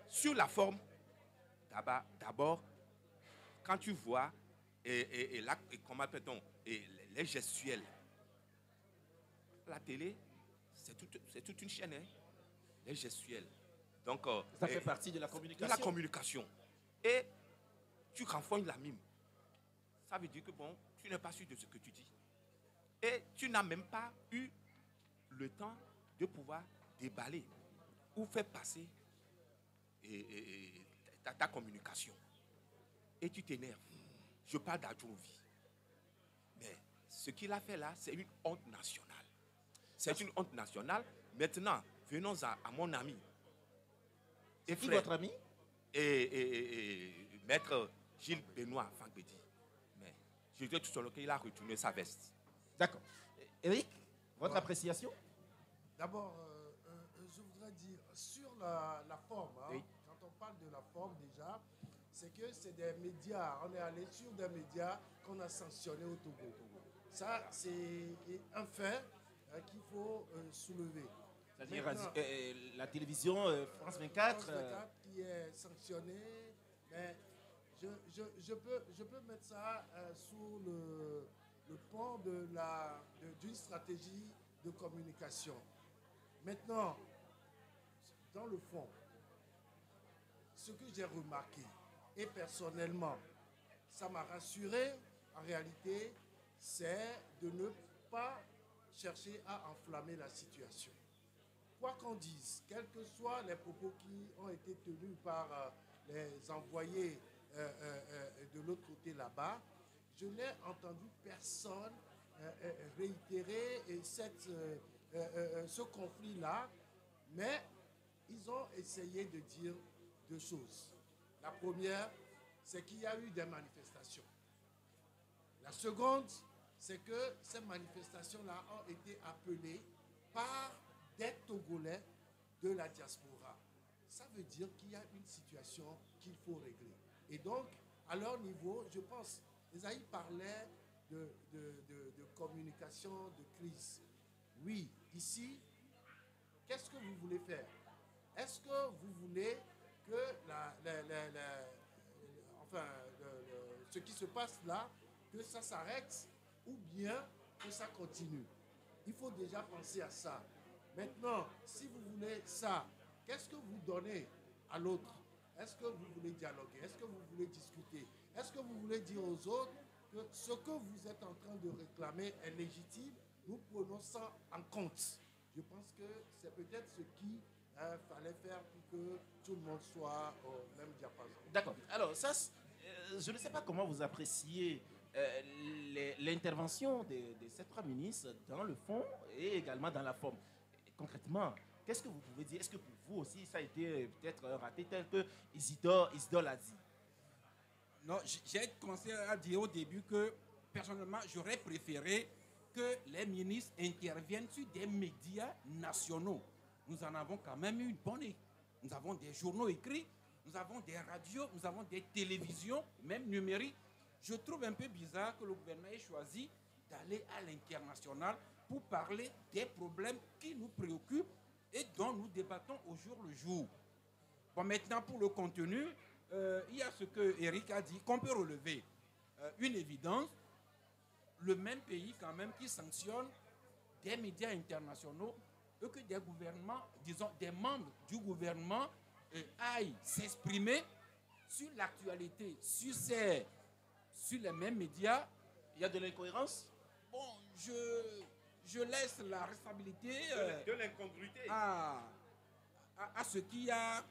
sur la forme, d'abord, quand tu vois, comment appelle-t-on, les gestuels, la télé, c'est toute une chaîne, hein, les gestuels. Donc, ça fait partie de la communication. De la communication. Et tu renfognes la mime. Ça veut dire que, bon, tu n'es pas sûr de ce que tu dis. Et tu n'as même pas eu le temps de pouvoir déballer ou faire passer ta communication. Et tu t'énerves. Je parle d'Adjovi. Mais ce qu'il a fait là, c'est une honte nationale. C'est une honte nationale. Maintenant, venons à mon ami. Et qui votre ami? Et maître Gilles Benoît Fangbedi. Mais je dis tout seul qu'il a retourné sa veste. D'accord. Eric, votre appréciation? D'abord, je voudrais dire, sur la forme, hein, oui. Quand on parle de la forme déjà, c'est que c'est des médias, on est allé sur des médias qu'on a sanctionnés au Togo. Ça, c'est un fait qu'il faut soulever. C'est-à-dire la télévision France 24, France 24 qui est sanctionnée, mais je peux mettre ça sous le pont d'une stratégie de communication. Maintenant, dans le fond, ce que j'ai remarqué, et personnellement, ça m'a rassuré, en réalité, c'est de ne pas chercher à enflammer la situation. Quoi qu'on dise, quels que soient les propos qui ont été tenus par les envoyés de l'autre côté là-bas, je n'ai entendu personne réitérer ce conflit-là, mais ils ont essayé de dire deux choses. La première, c'est qu'il y a eu des manifestations. La seconde, c'est que ces manifestations-là ont été appelées par des Togolais de la diaspora. Ça veut dire qu'il y a une situation qu'il faut régler. Et donc, à leur niveau, je pense, Esaïe parlait de communication, de crise. Oui, ici, qu'est-ce que vous voulez faire? Est-ce que vous voulez que ce qui se passe là, que ça s'arrête ou bien que ça continue? Il faut déjà penser à ça. Maintenant, si vous voulez ça, qu'est-ce que vous donnez à l'autre? Est-ce que vous voulez dialoguer? Est-ce que vous voulez discuter? Est-ce que vous voulez dire aux autres que ce que vous êtes en train de réclamer est légitime? Nous prenons ça en compte. Je pense que c'est peut-être ce qu'il fallait faire pour que tout le monde soit au même diapason. D'accord. Alors, ça, je ne sais pas comment vous appréciez l'intervention de ces trois ministres dans le fond et également dans la forme. Concrètement, qu'est-ce que vous pouvez dire? Est-ce que pour vous aussi, ça a été peut-être raté tel que Isidore l'a dit? Non, j'ai commencé à dire au début que, personnellement, j'aurais préféré que les ministres interviennent sur des médias nationaux. Nous en avons quand même une bonne. Nous avons des journaux écrits, nous avons des radios, nous avons des télévisions, même numériques. Je trouve un peu bizarre que le gouvernement ait choisi d'aller à l'international pour parler des problèmes qui nous préoccupent et dont nous débattons au jour le jour. Bon, maintenant, pour le contenu, il y a ce que Eric a dit, qu'on peut relever. Une évidence, le même pays quand même qui sanctionne des médias internationaux et que des gouvernements, disons des membres du gouvernement aillent s'exprimer sur l'actualité, sur les mêmes médias. Il y a de l'incohérence? Bon, je laisse la responsabilité de l'incongruité à ce qui a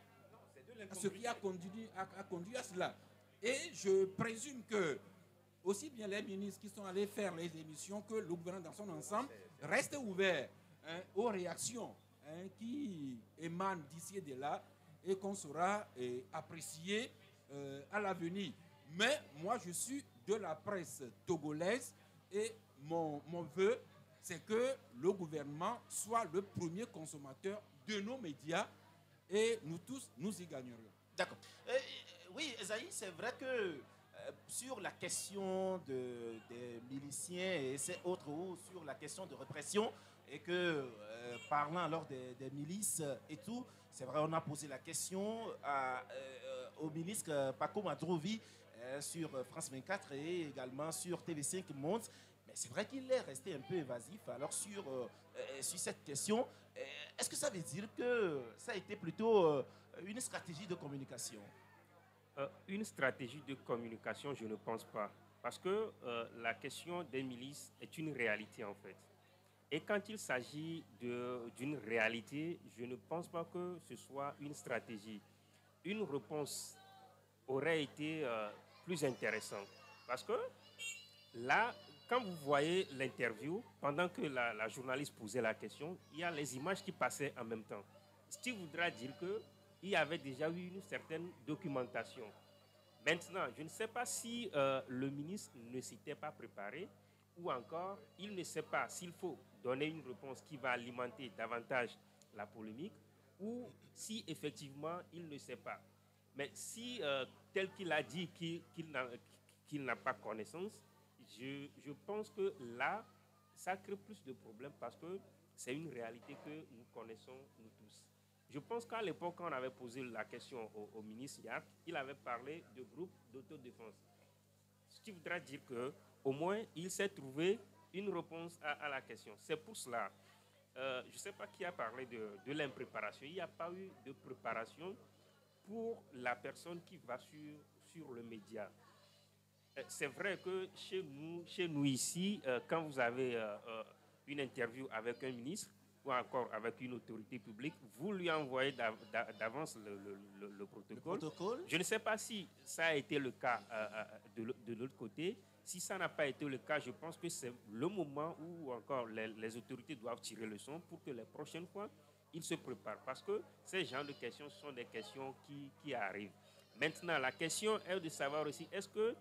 conduit à cela. Et je présume que aussi bien les ministres qui sont allés faire les émissions que le gouvernement dans son ensemble reste ouvert aux réactions qui émanent d'ici et de là et qu'on saura apprécier à l'avenir. Mais moi, je suis de la presse togolaise et mon vœu, c'est que le gouvernement soit le premier consommateur de nos médias et nous tous, nous y gagnerions. D'accord. Oui, Esaïe, c'est vrai que sur la question des miliciens et c'est autres, ou sur la question de répression, et que parlant alors des milices et tout, c'est vrai, on a posé la question au ministre Paco Madrovi sur France 24 et également sur TV5 Monde. Mais c'est vrai qu'il est resté un peu évasif. Alors sur cette question, est-ce que ça veut dire que ça a été plutôt une stratégie de communication? Une stratégie de communication, je ne pense pas. Parce que la question des milices est une réalité en fait. Et quand il s'agit d'une réalité, je ne pense pas que ce soit une stratégie. Une réponse aurait été plus intéressante. Parce que là, quand vous voyez l'interview, pendant que la journaliste posait la question, il y a les images qui passaient en même temps. Ce qui voudra dire qu'il y avait déjà eu une certaine documentation. Maintenant, je ne sais pas si le ministre ne s'était pas préparé ou encore il ne sait pas s'il faut donner une réponse qui va alimenter davantage la polémique ou si effectivement il ne sait pas. Mais si, tel qu'il a dit qu'il n'a pas connaissance, je pense que là, ça crée plus de problèmes parce que c'est une réalité que nous connaissons nous tous. Je pense qu'à l'époque, quand on avait posé la question au ministre Yark, il avait parlé de groupe d'autodéfense. Ce qui voudra dire qu'au moins, il s'est trouvé une réponse à la question. C'est pour cela, je ne sais pas qui a parlé de l'impréparation. Il n'y a pas eu de préparation pour la personne qui va sur le média. C'est vrai que chez nous ici, quand vous avez une interview avec un ministre ou encore avec une autorité publique, vous lui envoyez d'avance le protocole. Je ne sais pas si ça a été le cas de l'autre côté. Si ça n'a pas été le cas, je pense que c'est le moment où encore les autorités doivent tirer le son pour que les prochaines fois, ils se préparent. Parce que ces genres de questions sont des questions qui arrivent. Maintenant, la question est de savoir aussi, est-ce que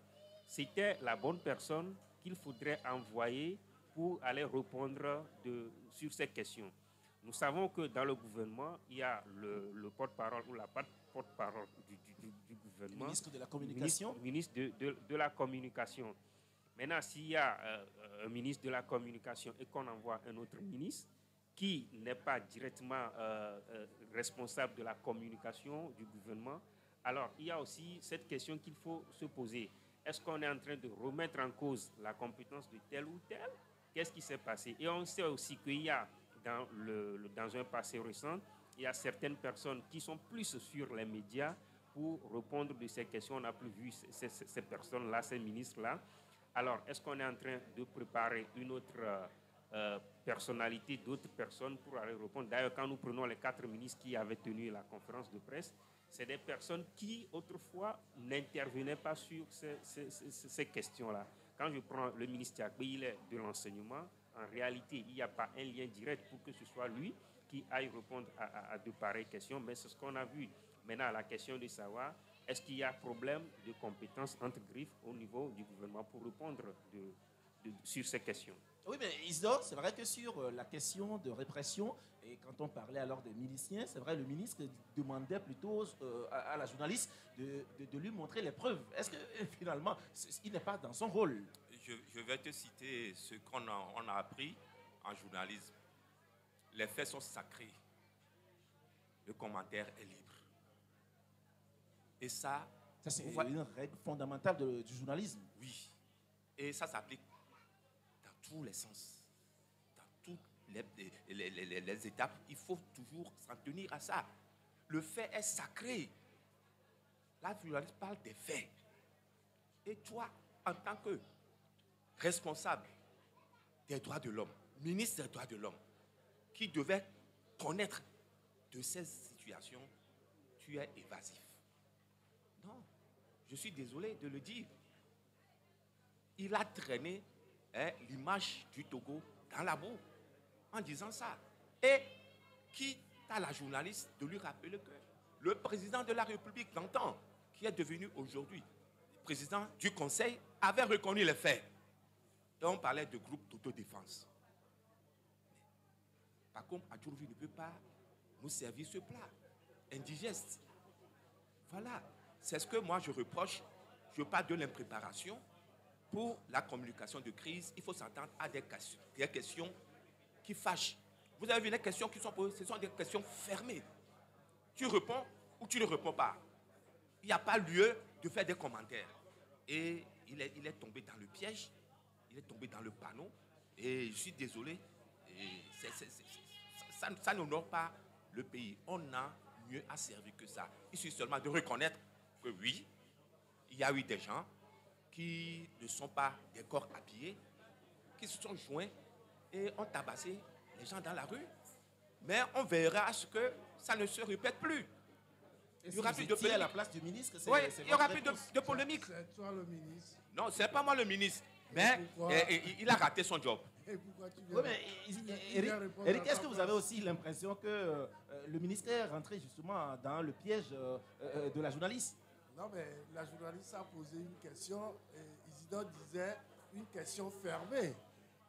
c'était la bonne personne qu'il faudrait envoyer pour aller répondre sur ces questions. Nous savons que dans le gouvernement, il y a le porte-parole ou la porte-parole du gouvernement. Ministre de la Communication. Ministre de la Communication. Maintenant, s'il y a un ministre de la Communication et qu'on envoie un autre ministre qui n'est pas directement responsable de la communication du gouvernement, alors il y a aussi cette question qu'il faut se poser. Est-ce qu'on est en train de remettre en cause la compétence de tel ou tel? Qu'est-ce qui s'est passé? Et on sait aussi qu'il y a, dans un passé récent, il y a certaines personnes qui sont plus sur les médias pour répondre de ces questions. On n'a plus vu ces personnes-là, ces ministres-là. Alors, est-ce qu'on est en train de préparer une autre personnalité, d'autres personnes pour aller répondre? D'ailleurs, quand nous prenons les 4 ministres qui avaient tenu la conférence de presse, c'est des personnes qui, autrefois, n'intervenaient pas sur ces questions-là. Quand je prends le ministre Yakbe, il est de l'enseignement. En réalité, il n'y a pas un lien direct pour que ce soit lui qui aille répondre à de pareilles questions. Mais c'est ce qu'on a vu. Maintenant, la question de savoir, est-ce qu'il y a problème de compétences entre griffes au niveau du gouvernement pour répondre sur ces questions? Oui, mais Isidore, c'est vrai que sur la question de répression, et quand on parlait alors des miliciens, c'est vrai, le ministre demandait plutôt à la journaliste de lui montrer les preuves. Est-ce que finalement, il n'est pas dans son rôle? Je vais te citer ce qu'on a appris en journalisme. Les faits sont sacrés. Le commentaire est libre. Et ça c'est une règle fondamentale du journalisme. Oui. Et ça s'applique tous les sens, dans toutes les étapes. Il faut toujours s'en tenir à ça. Le fait est sacré. La journaliste parle des faits. Et toi, en tant que responsable des droits de l'homme, ministre des droits de l'homme, qui devait connaître de ces situations, tu es évasif. Non, je suis désolé de le dire. Il a traîné l'image du Togo dans la boue en disant ça. Et quitte à la journaliste de lui rappeler que le président de la République d'antan, qui est devenu aujourd'hui président du Conseil, avait reconnu les faits. Et on parlait de groupe d'autodéfense. Par contre, Adjourouvi ne peut pas nous servir ce plat indigeste. Voilà, c'est ce que moi je reproche. Je parle de l'impréparation. Pour la communication de crise, il faut s'attendre à des questions qui fâchent. Vous avez vu les questions qui sont posées, ce sont des questions fermées. Tu réponds ou tu ne réponds pas. Il n'y a pas lieu de faire des commentaires. Et il est tombé dans le piège, il est tombé dans le panneau. Et je suis désolé, ça n'honore pas le pays. On a mieux à servir que ça. Il suffit seulement de reconnaître que oui, il y a eu des gens qui ne sont pas des corps habillés, qui se sont joints et ont tabassé les gens dans la rue. Mais on verra à ce que ça ne se répète plus. Il y aura plus de polémique à la place du ministre. Oui, il n'y aura plus de polémique. C'est toi le ministre. Non, ce n'est pas moi le ministre. Mais il a raté son job. Et pourquoi tu oui, mais Eric, est-ce que vous avez aussi l'impression que le ministère est rentré justement dans le piège de la journaliste? Non, mais la journaliste a posé une question et Isidore disait une question fermée.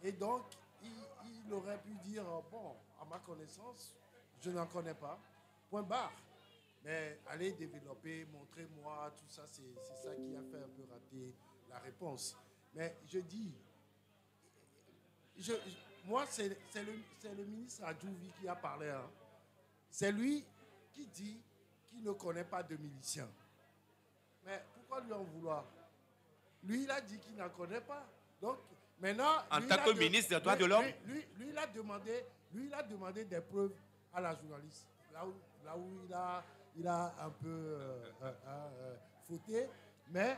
Et donc, il aurait pu dire, bon, à ma connaissance, je n'en connais pas, point barre. Mais aller développer, montrer-moi, tout ça, c'est ça qui a fait un peu rater la réponse. Mais je dis, moi, c'est le ministre Adjourouvi qui a parlé. Hein. C'est lui qui dit qu'il ne connaît pas de miliciens. Mais pourquoi lui en vouloir? Lui, il a dit qu'il n'en connaît pas. Donc, maintenant... En tant que ministre des droits de l'homme? Lui, il a demandé des preuves à la journaliste. Là où il a un peu fauté. Mais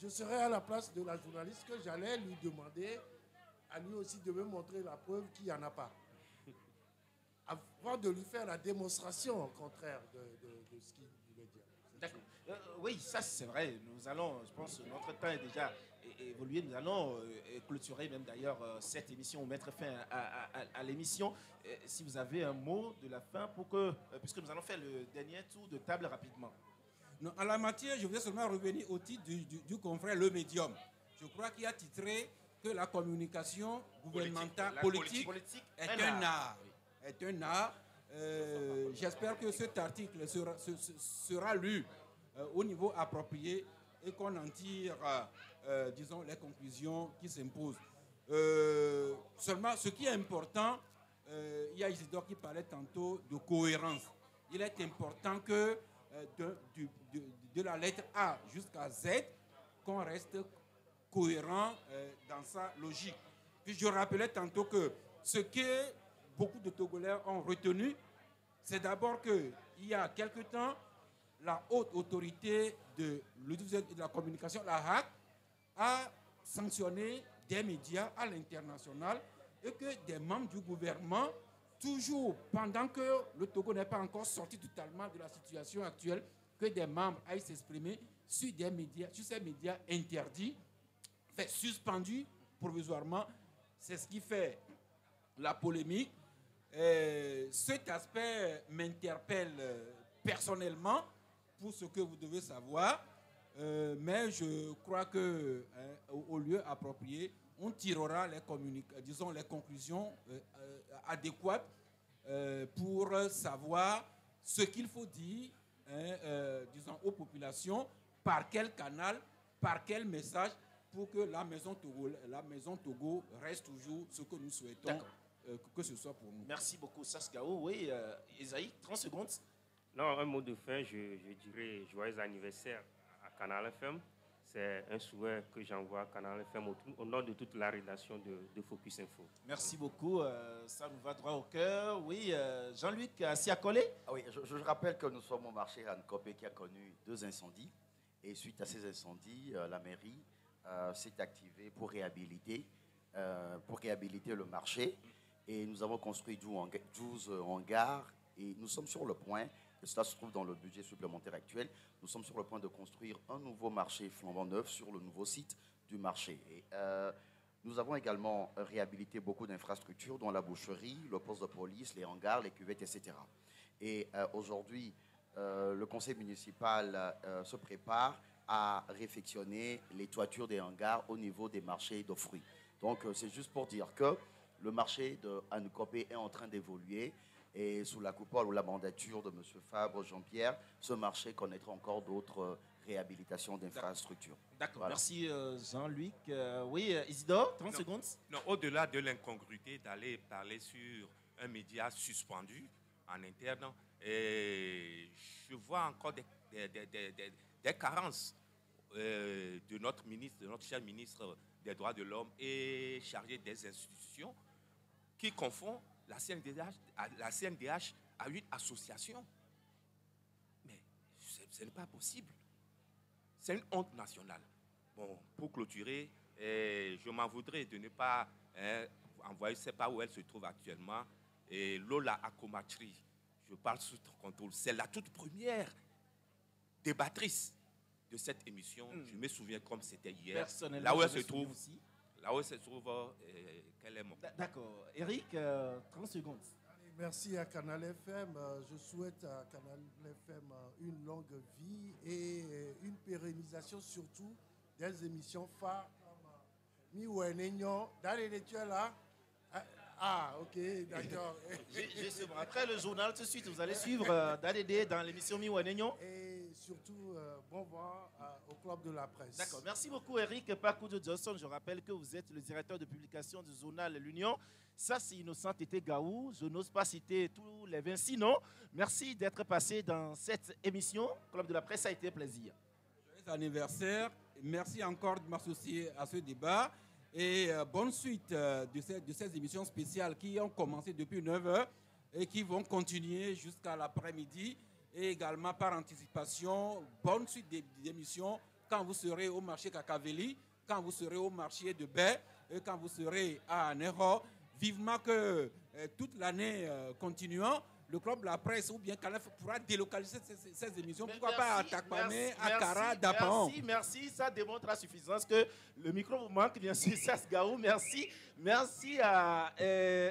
je serais à la place de la journaliste que j'allais lui demander à lui aussi de me montrer la preuve qu'il n'y en a pas. Avant de lui faire la démonstration au contraire de ce qu'il voulait dire. D'accord. Oui, ça c'est vrai. Nous allons, je pense, notre temps est déjà évolué. Nous allons clôturer même d'ailleurs cette émission ou mettre fin à l'émission. Si vous avez un mot de la fin pour que, puisque nous allons faire le dernier tour de table rapidement. Non, en la matière, je voudrais seulement revenir au titre du confrère Le Médium. Je crois qu'il a titré que la communication gouvernementale politique est un art. Est un art. J'espère que cet article sera lu au niveau approprié et qu'on en tire, disons, les conclusions qui s'imposent. Seulement, ce qui est important, il y a Isidore qui parlait tantôt de cohérence. Il est important que de la lettre A jusqu'à Z, qu'on reste cohérent dans sa logique. Puis je rappelais tantôt que ce que beaucoup de Togolais ont retenu, c'est d'abord qu'il y a quelque temps, la haute autorité de la communication, la HAC, a sanctionné des médias à l'international et que des membres du gouvernement, toujours pendant que le Togo n'est pas encore sorti totalement de la situation actuelle, que des membres aillent s'exprimer sur ces médias interdits, fait suspendus provisoirement. C'est ce qui fait la polémique. Cet aspect m'interpelle personnellement pour ce que vous devez savoir, mais je crois que au lieu approprié, on tirera les conclusions adéquates pour savoir ce qu'il faut dire, disons, aux populations, par quel canal, par quel message, pour que la maison Togo reste toujours ce que nous souhaitons que ce soit pour nous. Merci beaucoup, Saskao. Oui, Isaïe, 30 secondes. Non, un mot de fin, je dirais joyeux anniversaire à Canal FM. C'est un souhait que j'envoie à Canal FM au nom de toute la rédaction de Focus Info. Merci beaucoup, ça nous va droit au cœur. Oui, Jean-Luc Asiakole. Ah oui, je rappelle que nous sommes au marché Hankopé qui a connu 2 incendies. Et suite à ces incendies, la mairie s'est activée pour réhabiliter le marché. Et nous avons construit 12 hangars. Et nous sommes sur le point, et cela se trouve dans le budget supplémentaire actuel, nous sommes sur le point de construire un nouveau marché flambant neuf sur le nouveau site du marché. Et, nous avons également réhabilité beaucoup d'infrastructures, dont la boucherie, le poste de police, les hangars, les cuvettes, etc. Et aujourd'hui, le conseil municipal se prépare à réfectionner les toitures des hangars au niveau des marchés de fruits. Donc, c'est juste pour dire que le marché de Hankopé est en train d'évoluer. Et sous la coupole ou la mandature de M. Fabre Jean-Pierre, ce marché connaîtra encore d'autres réhabilitations d'infrastructures. D'accord, voilà. Merci Jean-Luc. Oui, Isidore, 30 secondes. Non, au-delà de l'incongruité d'aller parler sur un média suspendu en interne, et je vois encore des carences de notre ministre, de notre cher ministre des droits de l'homme et chargé des institutions qui confond la CNDH à une association. Mais ce n'est pas possible. C'est une honte nationale. Bon, pour clôturer, je m'en voudrais de ne pas envoyer, je ne sais pas où elle se trouve actuellement, et Lola Akomatri, je parle sous ton contrôle, c'est la toute première débattrice de cette émission. Je me souviens comme c'était hier. Personnellement, là où elle je se trouve aussi. Là où elle se trouve, quel est mon... D'accord. Eric, 30 secondes. Allez, merci à Canal FM. Je souhaite à Canal FM une longue vie et une pérennisation surtout des émissions phares comme Miwenenyo. D'aller, tu es là? Ah, ok, d'accord. Après le journal, tout de suite, vous allez suivre Dadede dans l'émission Miwenenyo. Et surtout, bon vent au Club de la Presse. D'accord. Merci beaucoup, Eric Pakudo Johnson. Je rappelle que vous êtes le directeur de publication du journal L'Union. Ça, c'est Innocent Tété Gaou. Je n'ose pas citer tous les 26 noms. Merci d'être passé dans cette émission. Club de la Presse, ça a été un plaisir. Joyeux anniversaire. Merci encore de m'associer à ce débat. Et bonne suite de ces émissions spéciales qui ont commencé depuis 9h et qui vont continuer jusqu'à l'après-midi. Et également par anticipation, bonne suite d'émissions quand vous serez au marché Kakaveli, quand vous serez au marché de Baie et quand vous serez à Nero. Vivement que toute l'année continuant, le Club de la Presse ou bien Canal pourra délocaliser ces émissions. Pourquoi pas à Takpamé, à Kara, Dapan. Merci. Ça démontre à suffisance que le micro vous manque, bien sûr, Sas Gaou. Merci à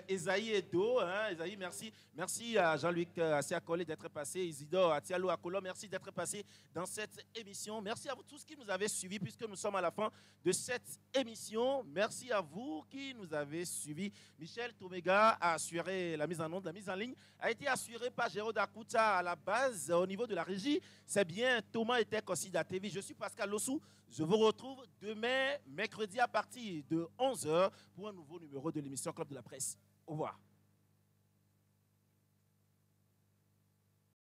Esaïe Edo. Esaïe, merci. Merci à Jean-Luc Asiakole d'être passé. Isidore Atialo Akolo, merci d'être passé dans cette émission. Merci à vous tous qui nous avez suivis puisque nous sommes à la fin de cette émission. Merci à vous qui nous avez suivis. Michel Tomega a assuré la mise en onde, la mise en ligne a été assurée par Géraud Dakuta à la base. Au niveau de la régie, c'est bien Thomas Etek aussi d'ATV. Je suis Pascal Lossou. Je vous retrouve demain, mercredi à partir de 11h pour un nouveau numéro de l'émission Club de la Presse. Au revoir.